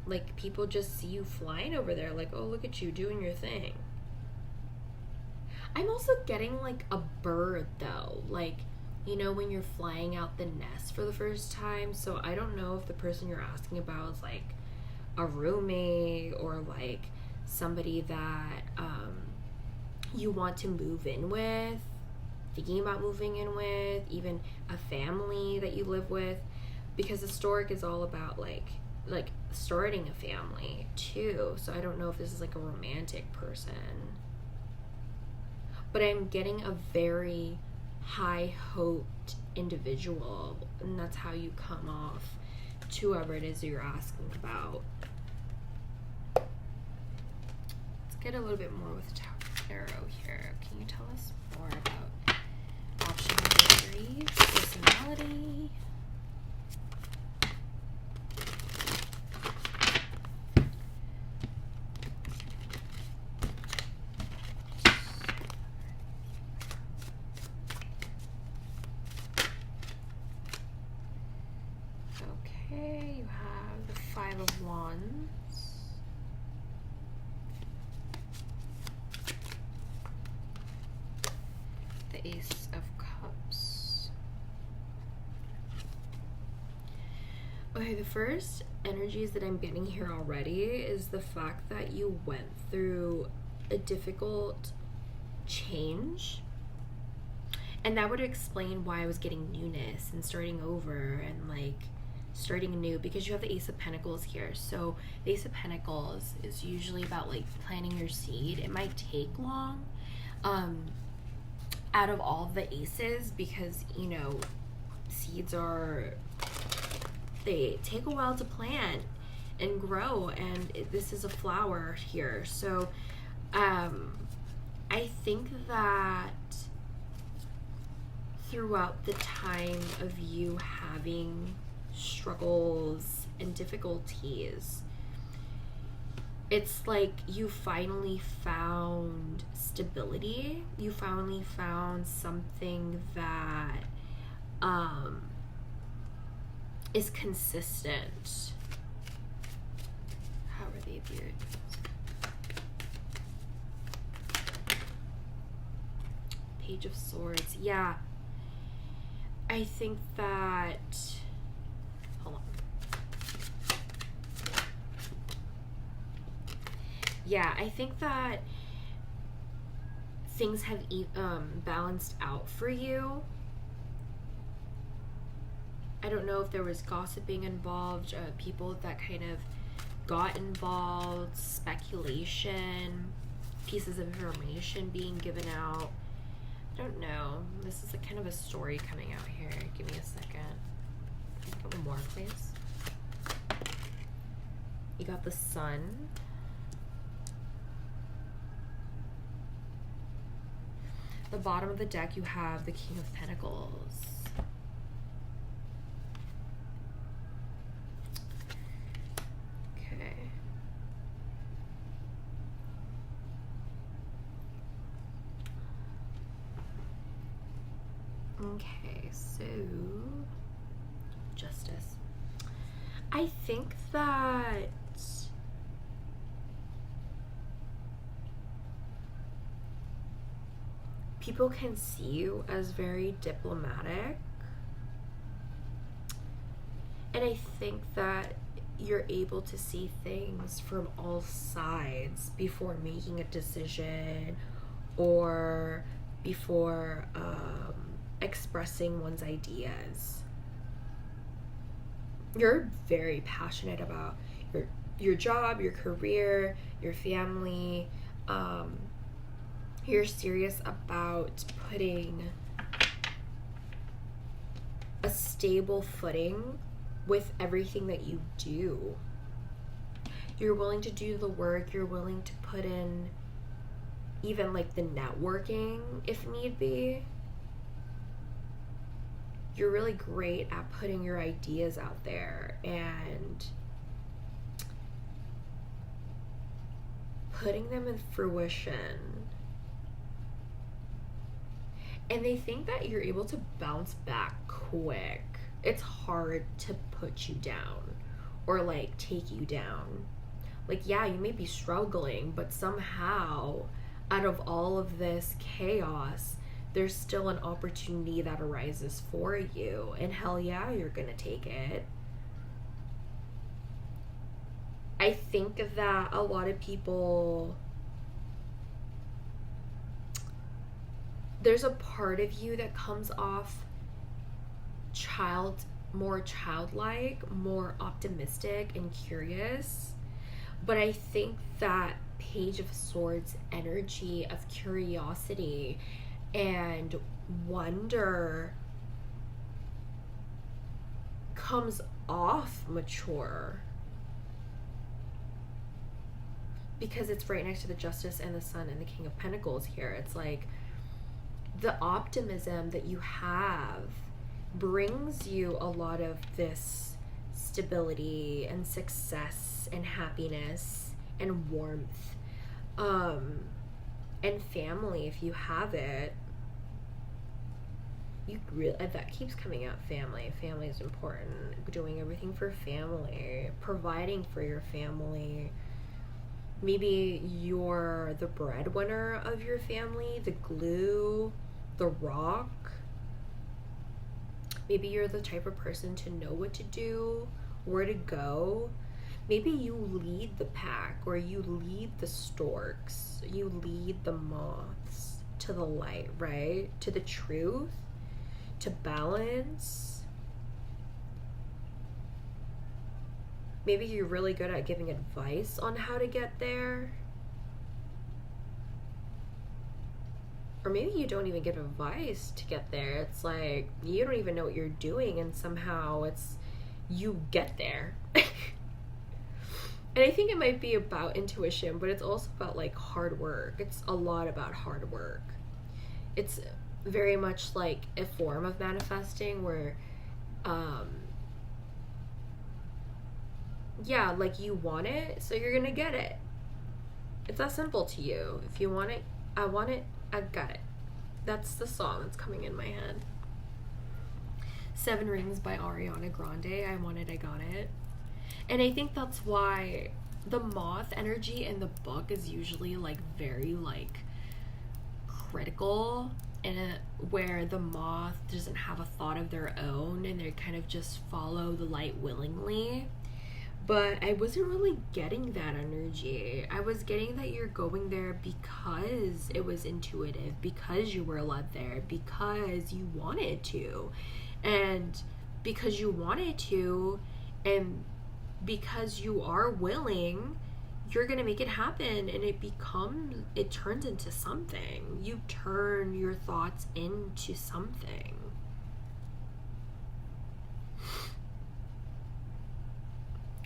Speaker 1: like people just see you flying over there like, oh, look at you doing your thing. I'm also getting like a bird though, like, when you're flying out the nest for the first time. So I don't know if the person you're asking about is like a roommate or like somebody that you want to move in with, thinking about moving in with, even a family that you live with, because the stork is all about like starting a family too. So I don't know if this is like a romantic person, but I'm getting a very high-hoped individual, and that's how you come off to whoever it is you're asking about. Let's get a little bit more with tarot here. Can you tell us more about option number 3, personality? Okay, you have the 5 of Wands. The Ace of Cups. Okay, the first energies that I'm getting here already is the fact that you went through a difficult change. And that would explain why I was getting newness and starting over and like starting new, because you have the Ace of Pentacles here. So the Ace of Pentacles is usually about like planting your seed. It might take long out of all the aces, because seeds they take a while to plant and grow, and this is a flower here. So I think that throughout the time of you having struggles and difficulties, it's like you finally found stability. You finally found something that is consistent. How are they viewed? Page of Swords. Yeah. I think that... Hold on. Yeah, I think that things have balanced out for you. I don't know if there was gossiping involved, people that kind of got involved, speculation, pieces of information being given out. I don't know. This is like kind of a story coming out here. Give me a second. Can you put more, please? You got the Sun. The bottom of the deck, you have the King of Pentacles. Okay. Okay, so Justice. I think that people can see you as very diplomatic. And I think that you're able to see things from all sides before making a decision or before expressing one's ideas. You're very passionate about your job, your career, your family. You're serious about putting a stable footing with everything that you do. You're willing to do the work. You're willing to put in even like the networking if need be. You're really great at putting your ideas out there and putting them in fruition. And they think that you're able to bounce back quick. It's hard to put you down or like take you down. Like, yeah, you may be struggling, but somehow out of all of this chaos, there's still an opportunity that arises for you. And hell yeah, you're gonna take it. I think that a lot of people, there's a part of you that comes off more childlike, more optimistic and curious. But I think that Page of Swords energy of curiosity and wonder comes off mature because it's right next to the Justice and the Sun and the King of Pentacles here. It's like the optimism that you have brings you a lot of this stability and success and happiness and warmth, and family if you have it. You really, that keeps coming out. Family is important. Doing everything for family, providing for your family. Maybe you're the breadwinner of your family, the glue, the rock. Maybe you're the type of person to know what to do, where to go. Maybe you lead the pack, or you lead the storks, you lead the moths to the light, right? To the truth, to balance. Maybe you're really good at giving advice on how to get there. Or maybe you don't even give advice to get there. It's like you don't even know what you're doing, and somehow you get there. And I think it might be about intuition, but it's also about like hard work. It's a lot about hard work. It's very much like a form of manifesting where yeah, like you want it, so you're gonna get it. It's that simple to you. If you want it, I want it, I got it. That's the song that's coming in my head. 7 Rings by Ariana Grande. I want it, I got it. And I think that's why the moth energy in the book is usually like very like critical, and where the moth doesn't have a thought of their own and they kind of just follow the light willingly. But I wasn't really getting that energy. I was getting that you're going there because it was intuitive, because you were led there, because you wanted to. And because you wanted to, and because you are willing, you're gonna make it happen, and it turns into something. You turn your thoughts into something.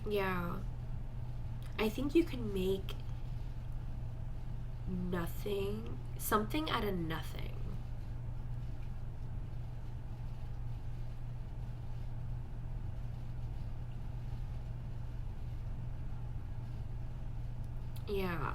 Speaker 1: Yeah. I think you can make something out of nothing. Yeah.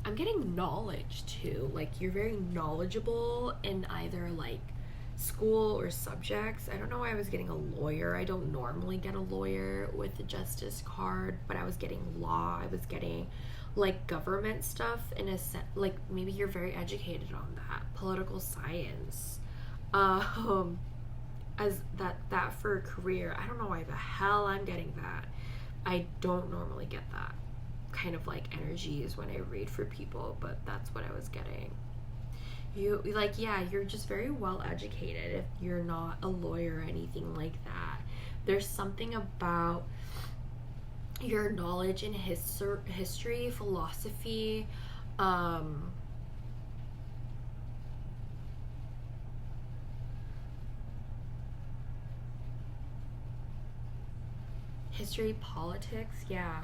Speaker 1: I'm getting knowledge too. Like, you're very knowledgeable in either like school or subjects. I don't know why I was getting a lawyer. I don't normally get a lawyer with the justice card, but I was getting law. I was getting like government stuff in a sense. Like, maybe you're very educated on that. Political science. As that for a career. I don't know why the hell I'm getting that. I don't normally get that kind of like energies when I read for people, but that's what I was getting. You like, yeah, you're just very well educated if you're not a lawyer or anything like that. There's something about your knowledge in history, philosophy, history, politics, yeah.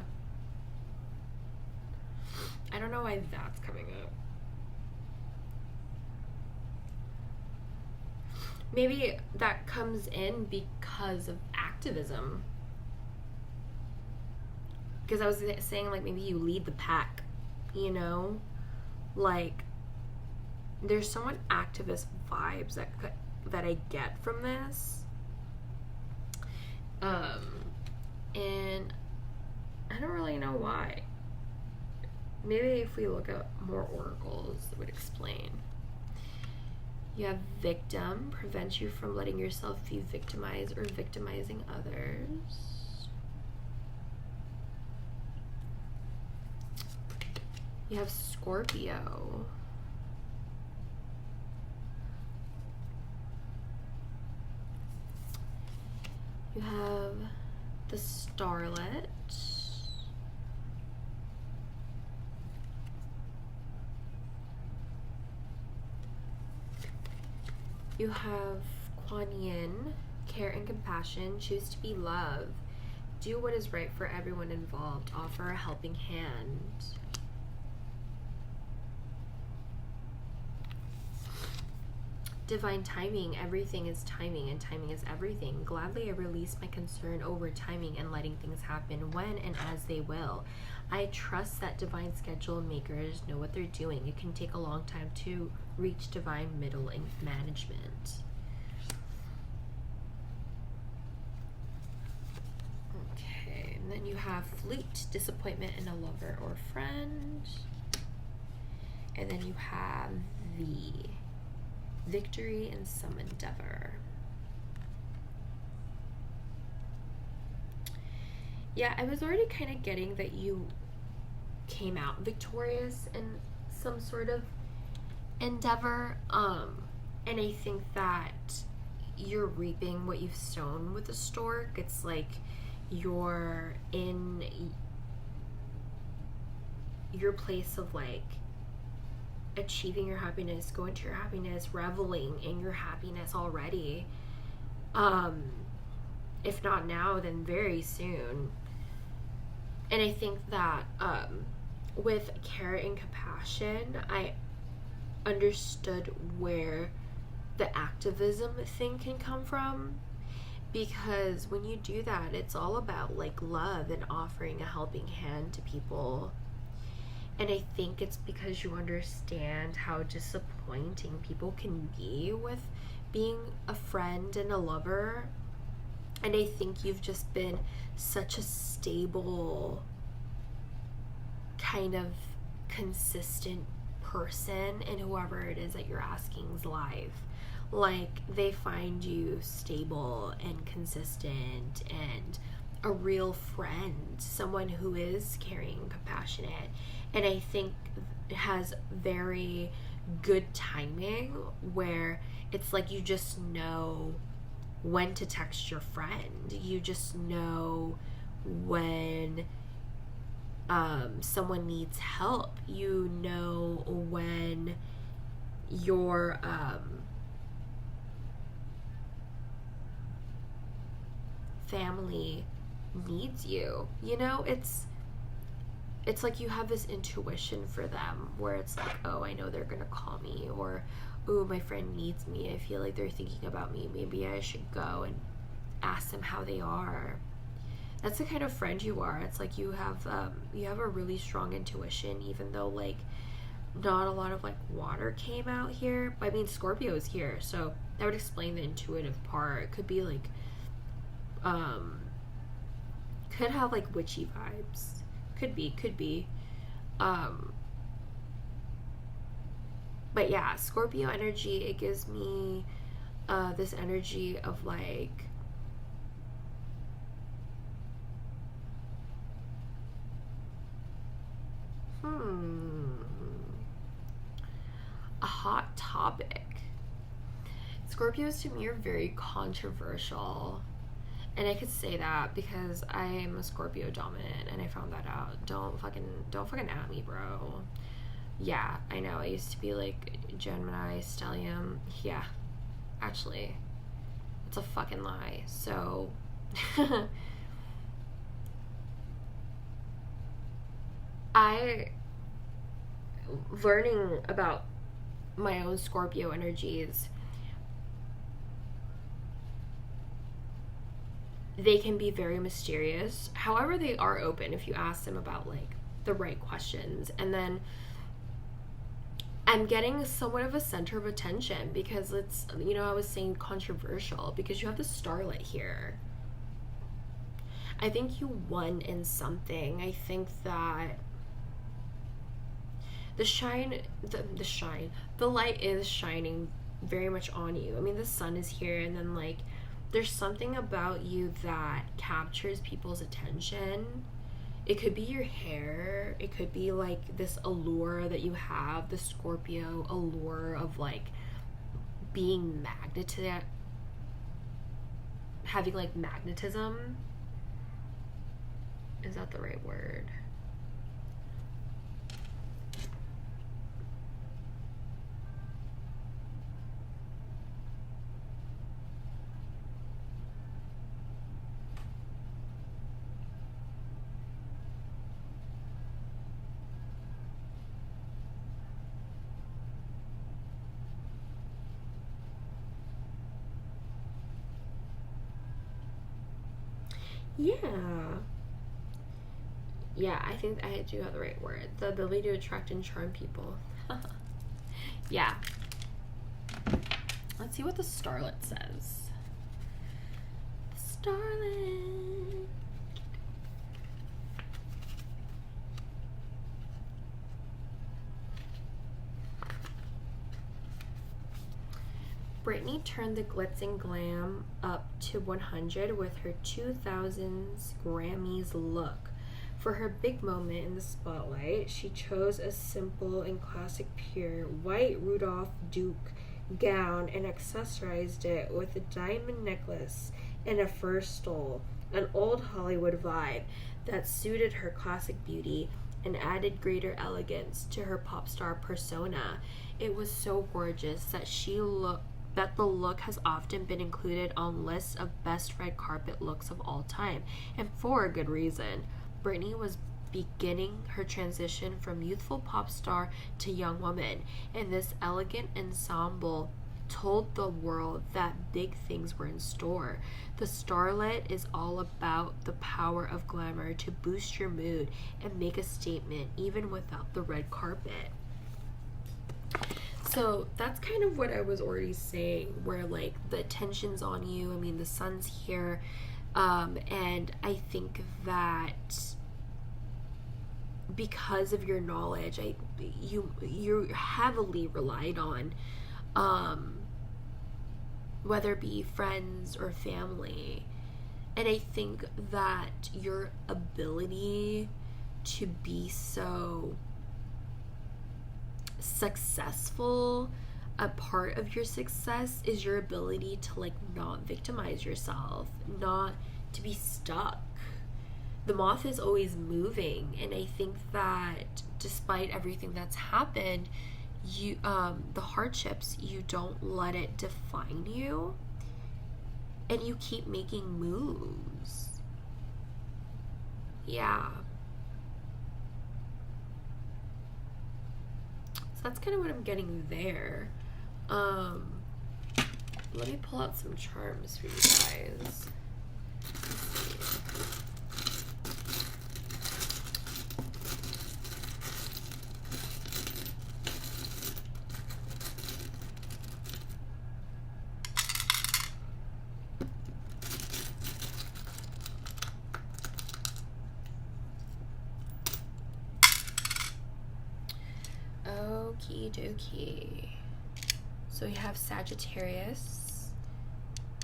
Speaker 1: I don't know why that's coming up. Maybe that comes in because of activism. Because I was saying, like, maybe you lead the pack, you know? Like, there's so much activist vibes that I get from this. And I don't really know why. Maybe if we look at more oracles, it would explain. You have victim, prevents you from letting yourself be victimized or victimizing others. You have Scorpio. You have the Starlet. You have Kuan Yin, care and compassion, choose to be love, do what is right for everyone involved, offer a helping hand. Divine timing, everything is timing and timing is everything. Gladly I release my concern over timing and letting things happen when and as they will. I trust that divine schedule makers know what they're doing. It can take a long time to reach divine middle in management. Okay, and then you have flute, disappointment in a lover or friend. And then you have the victory in some endeavor. Yeah, I was already kind of getting that you came out victorious in some sort of endeavor. And I think that you're reaping what you've sown with the stork. It's like you're in your place of like achieving your happiness, going to your happiness, reveling in your happiness already. If not now, then very soon. And I think that with care and compassion, I understood where the activism thing can come from, because when you do that, it's all about like love and offering a helping hand to people. And I think it's because you understand how disappointing people can be with being a friend and a lover. And I think you've just been such a stable, kind of consistent person in whoever it is that you're asking's life. Like, they find you stable and consistent and a real friend, someone who is caring and compassionate. And I think it has very good timing where it's like you just know when to text your friend. You just know when someone needs help. You know when your family needs you. You know, it's like you have this intuition for them where it's like, oh, I know they're gonna call me, or ooh, my friend needs me, I feel like they're thinking about me, maybe I should go and ask them how they are. That's the kind of friend you are. It's like you have a really strong intuition, even though like not a lot of like water came out here. I mean, Scorpio is here, so that would explain the intuitive part. It could be like could have like witchy vibes. Could be. But yeah, Scorpio energy, it gives me this energy of like a hot topic. Scorpios to me are very controversial. And I could say that because I am a Scorpio dominant and I found that out. Don't fucking at me, bro. Yeah, I know. I used to be like Gemini, Stellium. Yeah. Actually, it's a fucking lie. So learning about my own Scorpio energies, they can be very mysterious. However, they are open if you ask them about like the right questions. And then I'm getting somewhat of a center of attention because it's, you know, I was saying controversial because you have the starlight here. I think you won in something. I think that the light is shining very much on you. I mean, the sun is here, and then like there's something about you that captures people's attention. It could be your hair. It could be like this allure that you have, the Scorpio allure of like being having like magnetism. Is that the right word? Yeah, I think I do have the right word. The ability to attract and charm people. Yeah. Let's see what the starlet says. Starlet. Britney turned the glitz and glam up to 100 with her 2000s Grammys look. For her big moment in the spotlight, she chose a simple and classic pure white Rudolph Duke gown and accessorized it with a diamond necklace and a fur stole, an old Hollywood vibe that suited her classic beauty and added greater elegance to her pop star persona. It was so gorgeous that the look has often been included on lists of best red carpet looks of all time, and for a good reason. Britney was beginning her transition from youthful pop star to young woman, and this elegant ensemble told the world that big things were in store. The starlet is all about the power of glamour to boost your mood and make a statement even without the red carpet. So that's kind of what I was already saying, where like the attention's on you. I mean, the sun's here, and I think that because of your knowledge, you're heavily relied on, whether it be friends or family. And I think that your ability to be so successful, a part of your success is your ability to like not victimize yourself, not to be stuck, the moth is always moving, and I think that despite everything that's happened, you the hardships, you don't let it define you, and you keep making moves. Yeah. So that's kind of what I'm getting there. Let me pull out some charms for you guys. Okie dokie. So we have Sagittarius,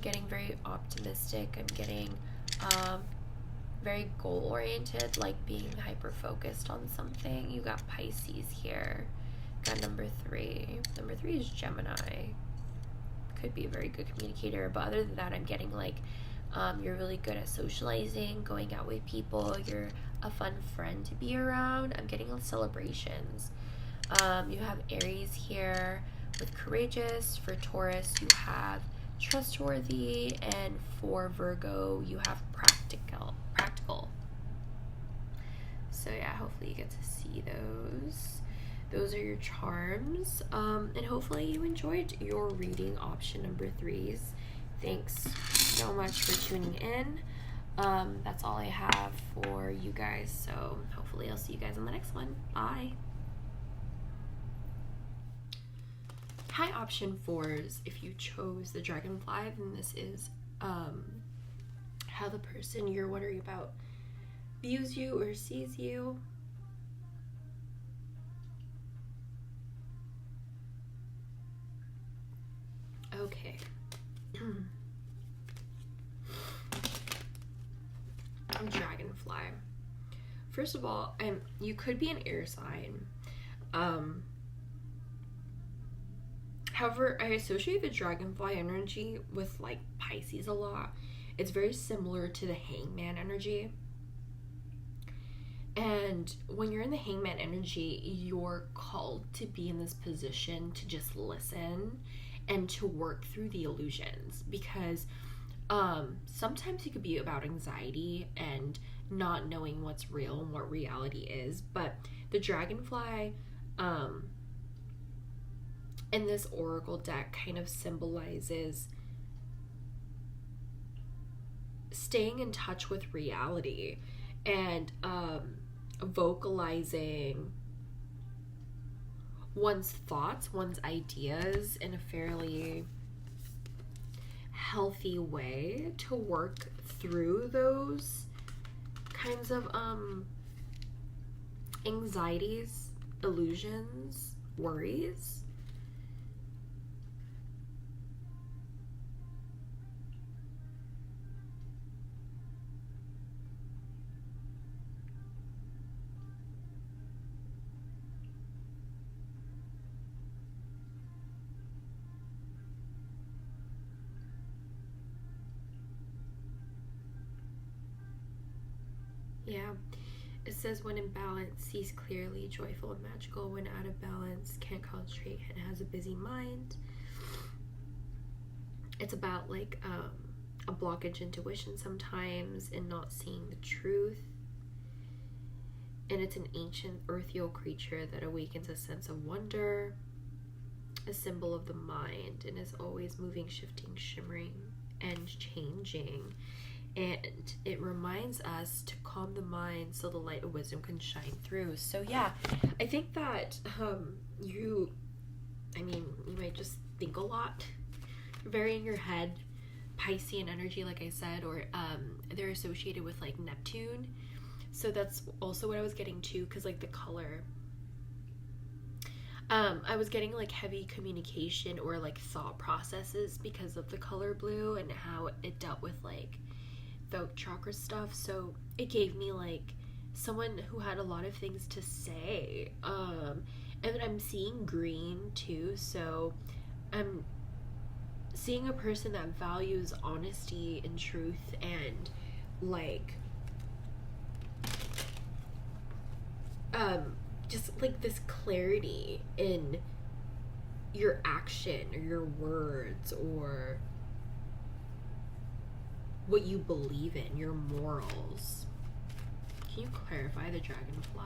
Speaker 1: getting very optimistic. I'm getting very goal oriented, like being hyper focused on something. You got Pisces here. Got number 3. Number 3 is Gemini. Could be a very good communicator, but other than that, I'm getting like you're really good at socializing, going out with people. You're a fun friend to be around. I'm getting celebrations. You have Aries here with courageous. For Taurus, you have trustworthy, and for Virgo, you have practical. So yeah, hopefully you get to see those. Those are your charms, and hopefully you enjoyed your reading option number 3s. Thanks so much for tuning in. That's all I have for you guys, so hopefully I'll see you guys on the next one. Bye. Hi, option 4s. If you chose the dragonfly, then this is how the person you're wondering about views you or sees you. Okay. Dragonfly. First of all, you could be an air sign. However, I associate the dragonfly energy with like Pisces a lot. It's very similar to the hangman energy. And when you're in the hangman energy, you're called to be in this position to just listen and to work through the illusions, because sometimes it could be about anxiety and not knowing what's real and what reality is. But the dragonfly in this oracle deck kind of symbolizes staying in touch with reality and vocalizing one's thoughts, one's ideas in a fairly healthy way to work through those kinds of anxieties, illusions, worries. Yeah, it says when in balance, sees clearly, joyful and magical. When out of balance, can't concentrate and has a busy mind. It's about like a blockage intuition sometimes and not seeing the truth. And it's an ancient earthial creature that awakens a sense of wonder, a symbol of the mind, and is always moving, shifting, shimmering, and changing. And it reminds us to calm the mind so the light of wisdom can shine through. So yeah, I think that you might just think a lot. You're very in your head. Piscean energy, like I said, or they're associated with like Neptune. So that's also what I was getting to, because like the color. I was getting like heavy communication or like thought processes because of the color blue and how it dealt with like throat chakra stuff. So it gave me like someone who had a lot of things to say. And then I'm seeing green too, so I'm seeing a person that values honesty and truth and like just like this clarity in your action or your words or what you believe in, your morals. Can you clarify the dragonfly?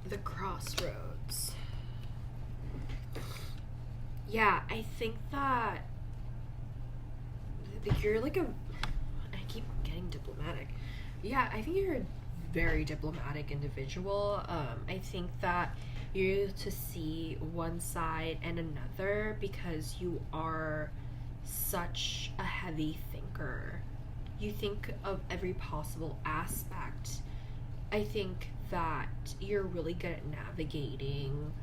Speaker 1: The crossroads. Yeah, I think that you're like I keep getting diplomatic. Yeah, I think you're a very diplomatic individual. I think that you're able to see one side and another because you are such a heavy thinker. You think of every possible aspect. I think that you're really good at navigating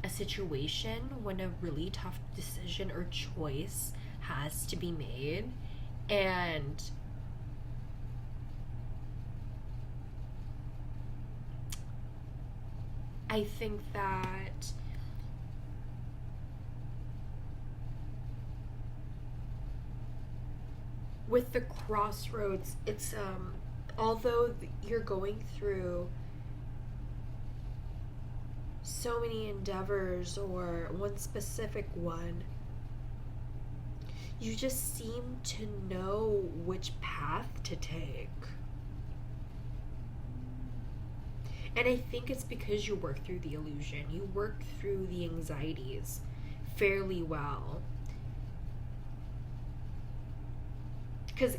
Speaker 1: a situation when a really tough decision or choice has to be made. And I think that with the crossroads, it's although you're going through so many endeavors or one specific one, you just seem to know which path to take. And I think it's because you work through the illusion, you work through the anxieties fairly well. Because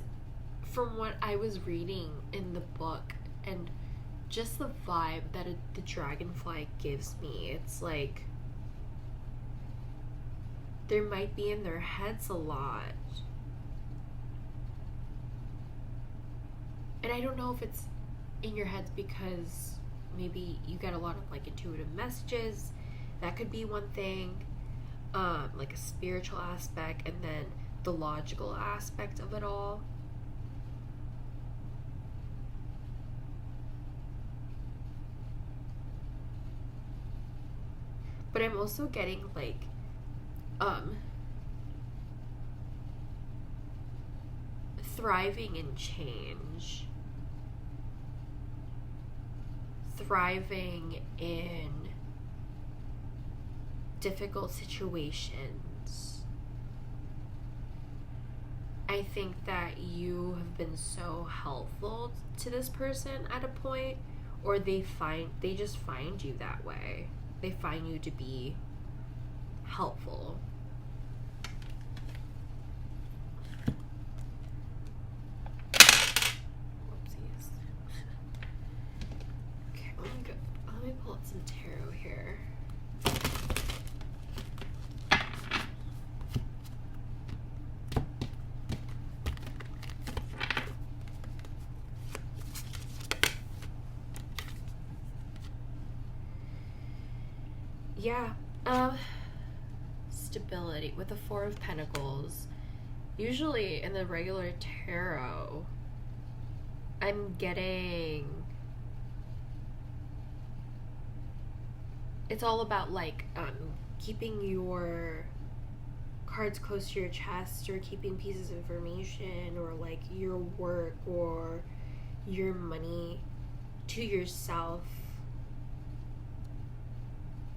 Speaker 1: from what I was reading in the book and just the vibe that the dragonfly gives me, it's like there might be in their heads a lot. And I don't know if it's in your heads because maybe you get a lot of like intuitive messages. That could be one thing. Like a spiritual aspect, and then the logical aspect of it all. But I'm also getting like thriving in change, thriving in difficult situations. I think that you have been so helpful to this person at a point, or they just find you that way. They find you to be helpful. Whoopsies. Okay, let me pull out some tarot here. Yeah, stability with the Four of Pentacles. Usually in the regular tarot, I'm getting, it's all about like keeping your cards close to your chest, or keeping pieces of information, or like your work or your money to yourself.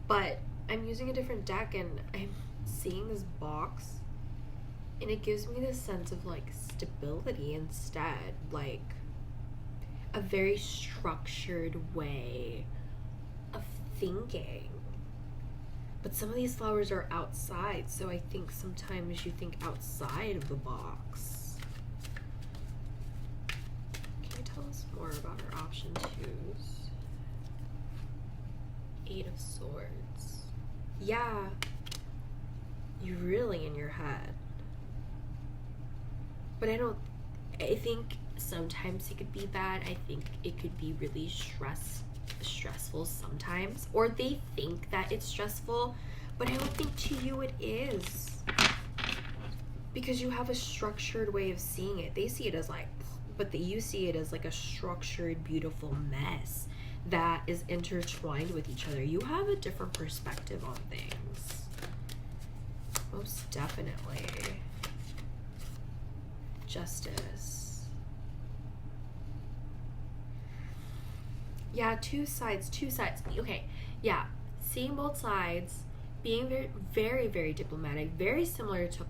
Speaker 1: But I'm using a different deck and I'm seeing this box, and it gives me this sense of like stability instead, like a very structured way of thinking. But some of these flowers are outside, so I think sometimes you think outside of the box. Can you tell us more about our option twos? Eight of Swords. Yeah, you're really in your head. But I think sometimes it could be bad. I think it could be really stressful sometimes. Or they think that it's stressful, but I don't think to you it is. Because you have a structured way of seeing it. They see it as like, but you see it as like a structured, beautiful mess that is intertwined with each other. You have a different perspective on things. Most definitely. Justice. Yeah, two sides. Okay, yeah. Seeing both sides, being very, very, very diplomatic, very similar to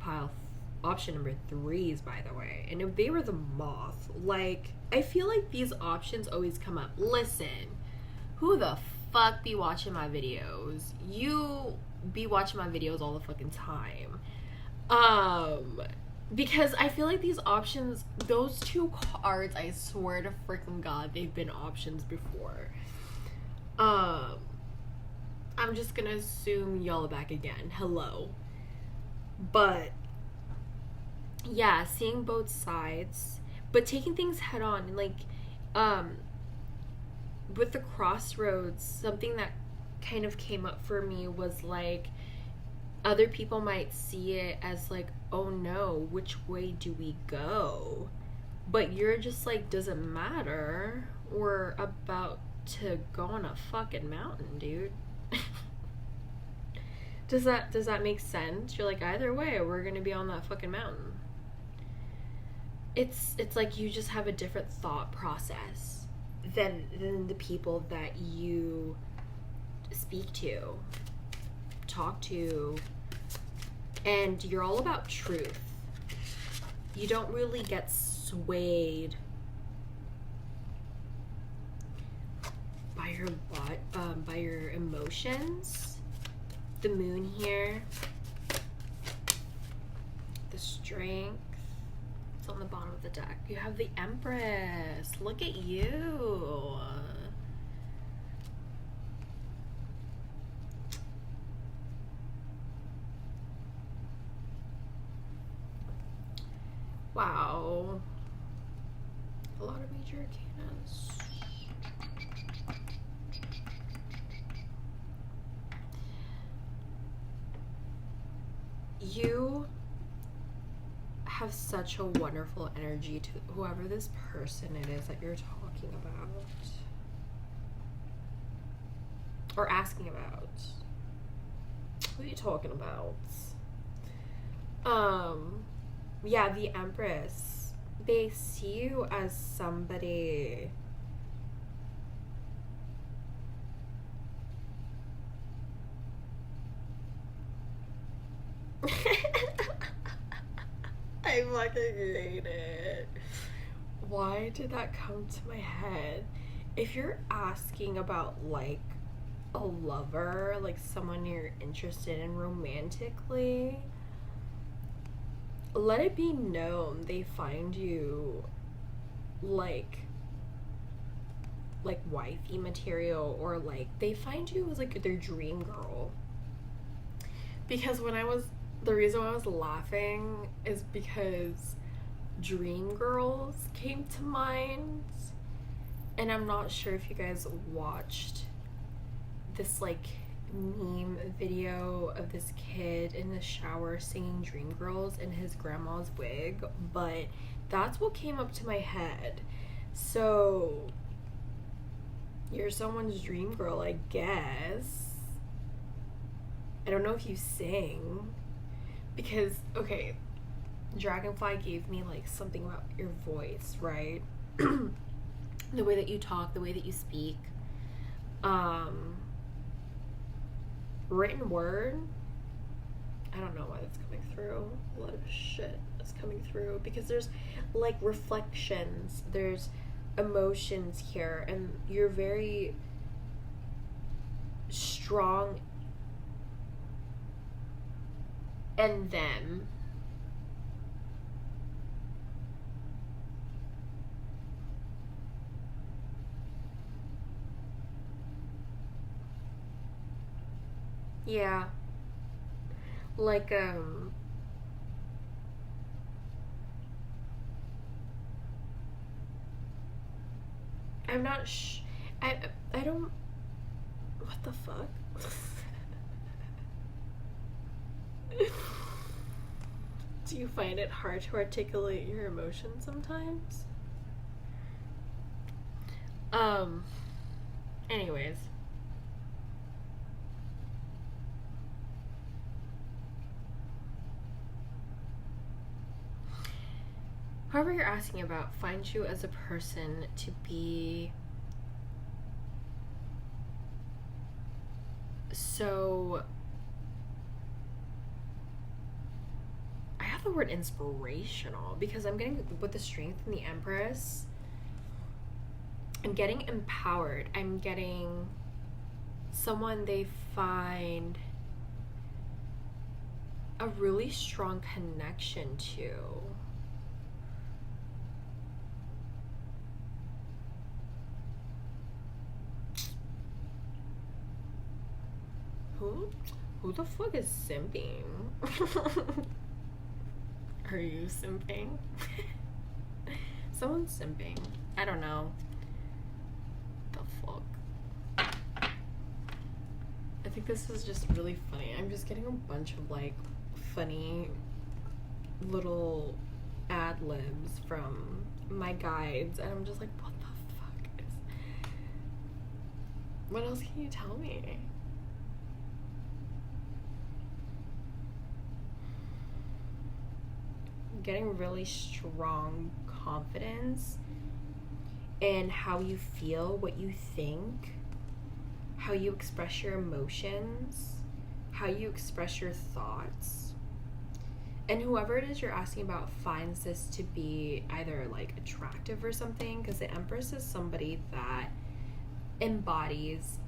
Speaker 1: option number 3's, by the way. And if they were the moth, like, I feel like these options always come up. Listen, who the fuck be watching my videos? You be watching my videos all the fucking time. Because I feel like these options, those 2 cards, I swear to freaking God, they've been options before. I'm just gonna assume y'all are back again. Hello. But yeah, seeing both sides, but taking things head on. Like, with the crossroads, something that kind of came up for me was like, other people might see it as like, oh no, which way do we go? But you're just like, doesn't matter. We're about to go on a fucking mountain, dude. Does that make sense? You're like, either way, we're gonna be on that fucking mountain. It's like you just have a different thought process than the people that you speak to, talk to, and you're all about truth. You don't really get swayed by your emotions. The moon here, the strength, it's on the bottom of the deck. You have the Empress. Look at you. Wow. A lot of major arcanas. You have such a wonderful energy to whoever this person it is that you're talking about or asking about. What are you talking about? Yeah, the Empress. They see you as somebody I fucking hate it. Why did that come to my head? If you're asking about like a lover, like someone you're interested in romantically, let it be known they find you like wifey material, or like they find you as like their dream girl. Because the reason why I was laughing is because dream girls came to mind, and I'm not sure if you guys watched this like meme video of this kid in the shower singing Dream Girls in his grandma's wig, but that's what came up to my head. So you're someone's dream girl, I guess. I don't know if you sing, because okay, Dragonfly gave me like something about your voice, right? The way that you talk, the way that you speak. Written word, I don't know why that's coming through. A lot of shit is coming through because there's like reflections, there's emotions here, and you're very strong in them. Yeah. Like, I'm not I don't, what the fuck? Do you find it hard to articulate your emotions sometimes? Anyways. Whoever you're asking about finds you as a person to be so... I have the word inspirational because I'm getting, with the Strength and the Empress, I'm getting empowered. I'm getting someone they find a really strong connection to. Who the fuck is simping? Are you simping? Someone's simping. I don't know. The fuck? I think this is just really funny. I'm just getting a bunch of like funny little ad libs from my guides, and I'm just like, what the fuck is... What else can you tell me? Getting really strong confidence in how you feel, what you think, how you express your emotions, how you express your thoughts. And whoever it is you're asking about finds this to be either like attractive or something, because the Empress is somebody that embodies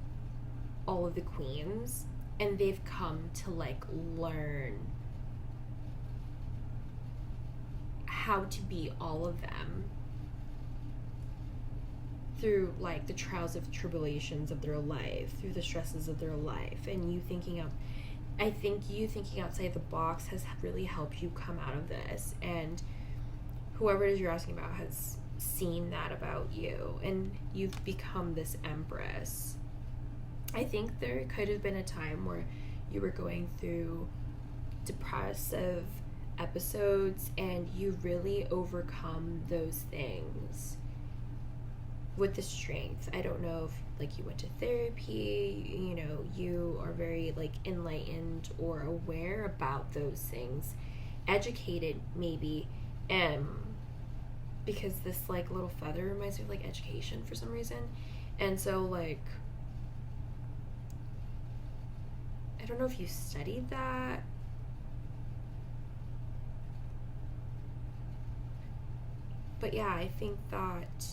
Speaker 1: all of the queens, and they've come to like learn how to be all of them through like the trials of tribulations of their life, through the stresses of their life. And I think you thinking outside the box has really helped you come out of this, and whoever it is you're asking about has seen that about you, and you've become this Empress. I think there could have been a time where you were going through depressive episodes and you really overcome those things with the Strength. I don't know if like you went to therapy, you know, you are very like enlightened or aware about those things, educated maybe, because this like little feather reminds me of like education for some reason. And so like, I don't know if you studied that, but yeah, I think that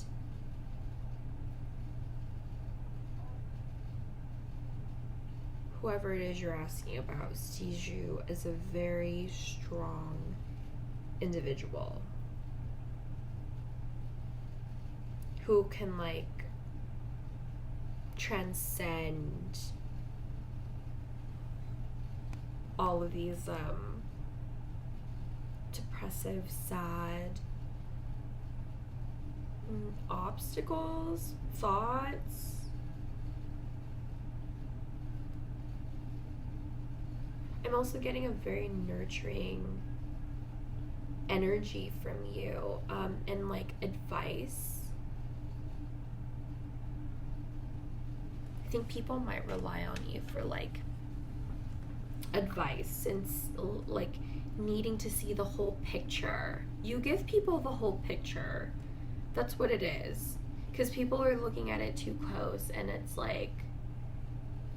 Speaker 1: whoever it is you're asking about sees you as a very strong individual who can like transcend all of these depressive, sad obstacles, thoughts. I'm also getting a very nurturing energy from you, and like advice. I think people might rely on you for like advice and like needing to see the whole picture. You give people the whole picture. That's what it is. Because people are looking at it too close, and it's like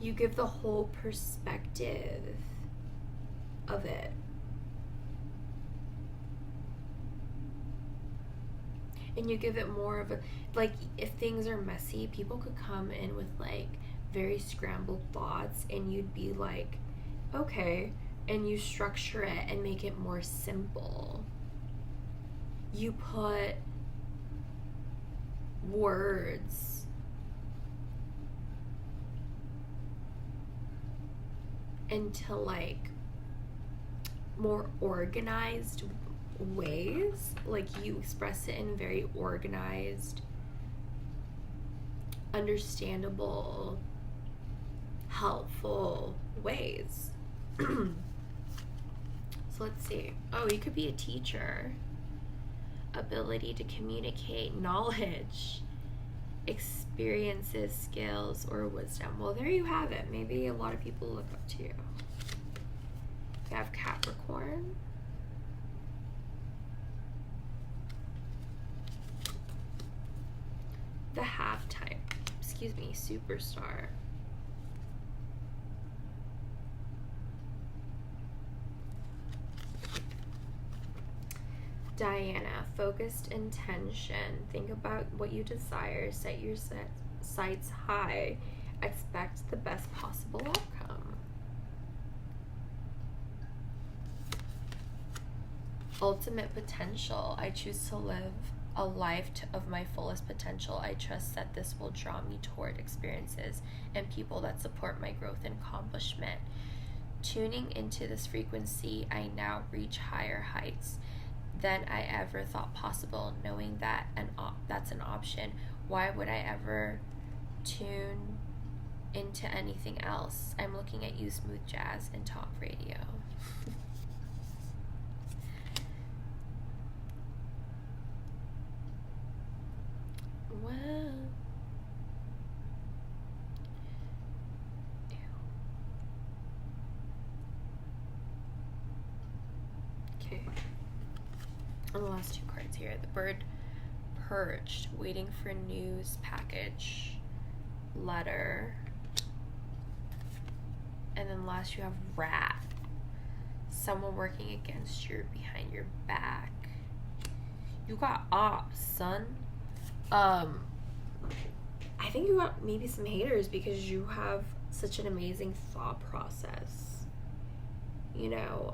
Speaker 1: you give the whole perspective of it. And you give it more of a, like, if things are messy, people could come in with like very scrambled thoughts, and you'd be like, okay, and you structure it and make it more simple. You put words into like more organized ways. Like you express it in very organized, understandable, helpful ways. So let's see. Oh, you could be a teacher. Ability to communicate knowledge experiences, skills, or wisdom. Well, there you have it. Maybe a lot of people look up to you. You have Capricorn. The halftime, superstar. Diana, focused intention. Think about what you desire. Set your sights high. Expect the best possible outcome. Ultimate potential. I choose to live a life of my fullest potential. I trust that this will draw me toward experiences and people that support my growth and accomplishment. Tuning into this frequency, I now reach higher heights than I ever thought possible. Knowing that that's an option, why would I ever tune into anything else? I'm looking at you, smooth jazz and talk radio. Wow. Ew. Okay. And the last two cards here. The bird perched, waiting for news package, letter. And then last you have rat. Someone working against you, behind your back. You got ops, son. I think you got maybe some haters because you have such an amazing thought process. You know,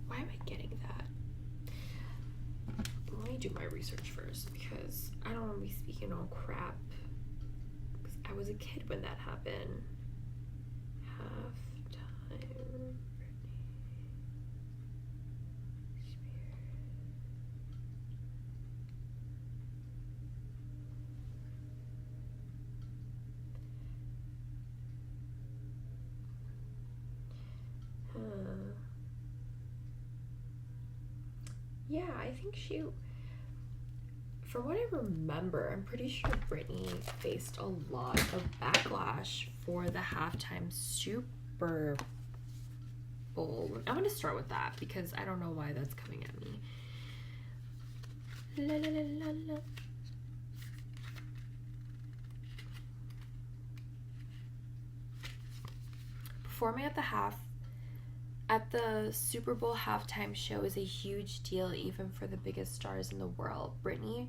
Speaker 1: why am I getting that? Let me do my research first because I don't want to be speaking all crap. Because I was a kid when that happened. Halftime. Yeah, I think she, from what I remember, I'm pretty sure Britney faced a lot of backlash for the halftime Super Bowl. I'm going to start with that because I don't know why that's coming at me. La, la, la, la, la. Performing at the Super Bowl halftime show is a huge deal even for the biggest stars in the world. Britney,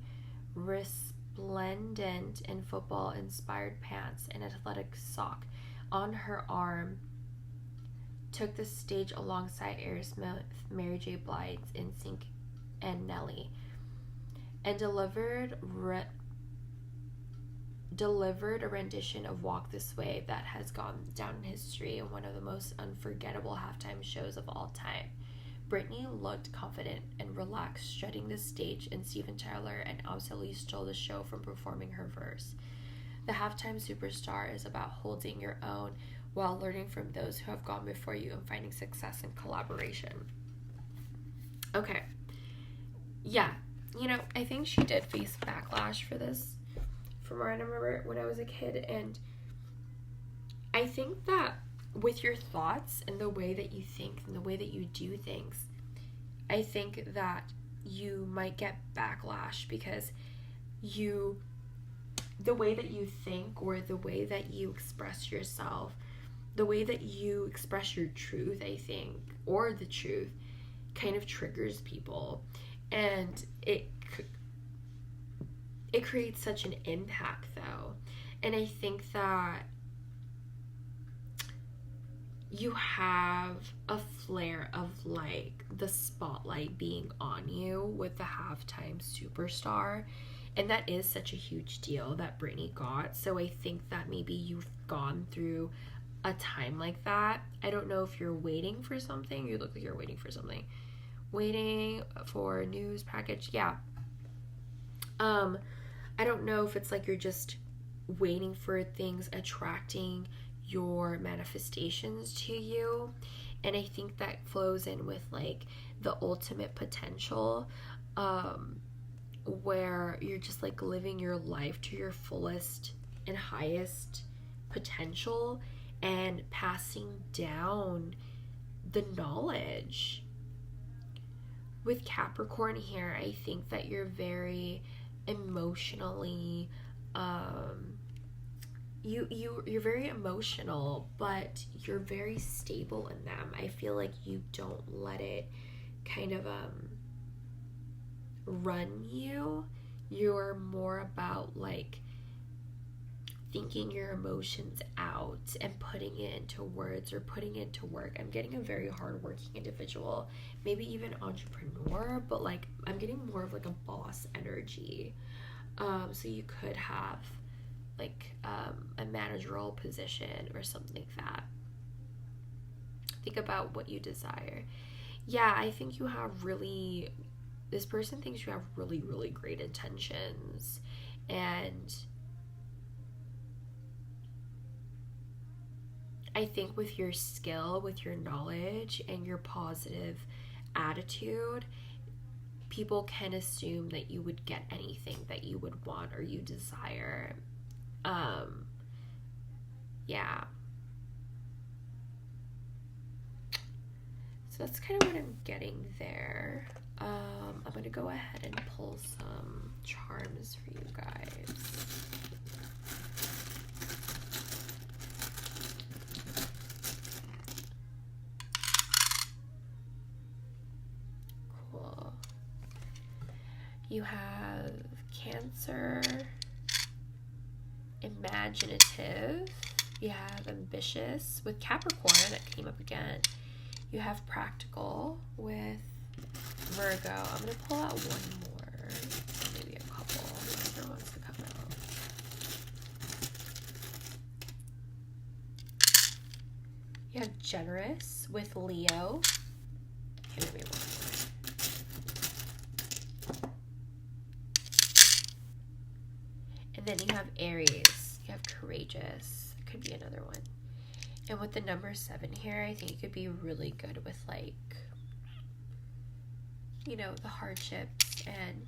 Speaker 1: resplendent in football-inspired pants and athletic sock on her arm, took the stage alongside Aerosmith, Mary J. Blige, NSYNC, and Nelly, and delivered a rendition of Walk This Way that has gone down in history and one of the most unforgettable halftime shows of all time. Britney looked confident and relaxed, strutting the stage, and Steven Tyler and absolutely stole the show from performing her verse. The halftime superstar is about holding your own while learning from those who have gone before you and finding success in collaboration. Okay. Yeah, you know, I think she did face backlash for this. From what I remember when I was a kid, and I think that with your thoughts and the way that you think and the way that you do things, I think that you might get backlash because the way that you think or the way that you express yourself, the way that you express your truth, I think, or the truth, kind of triggers people, and it creates such an impact though. And I think that you have a flare of like the spotlight being on you with the halftime superstar, and that is such a huge deal that Britney got. So I think that maybe you've gone through a time like that. I don't know if you're waiting for something. You look like you're waiting for something. Waiting for a news package. Yeah. I don't know if it's like you're just waiting for things, attracting your manifestations to you. And I think that flows in with like the ultimate potential, where you're just like living your life to your fullest and highest potential and passing down the knowledge. With Capricorn here, I think that you're very emotionally you're very emotional, but you're very stable in them. I feel like you don't let it kind of run you. You're more about like thinking your emotions out and putting it into words or putting it to work. I'm getting a very hardworking individual, maybe even entrepreneur, but like I'm getting more of like a boss energy. So you could have like a managerial position or something like that. Think about what you desire. Yeah, I think you have really, this person thinks you have really, really great intentions, and I think with your skill, with your knowledge, and your positive attitude, people can assume that you would get anything that you would want or you desire. Yeah. So that's kind of what I'm getting there. I'm going to go ahead and pull some charms for you guys. Cool. You have Cancer, imaginative. You have ambitious with Capricorn, that came up again. You have practical with Virgo. I'm going to pull out one more, or maybe a couple, whoever wants to come out. You have generous with Leo. Okay, maybe one more. And then you have Aries. You have courageous. Could be another one. And with the number 7 here, I think it could be really good with like, you know, the hardships and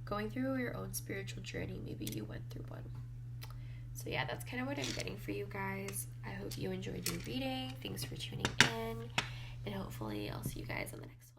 Speaker 1: going through your own spiritual journey. Maybe you went through one. So yeah, that's kind of what I'm getting for you guys. I hope you enjoyed your reading. Thanks for tuning in, and hopefully I'll see you guys on the next one.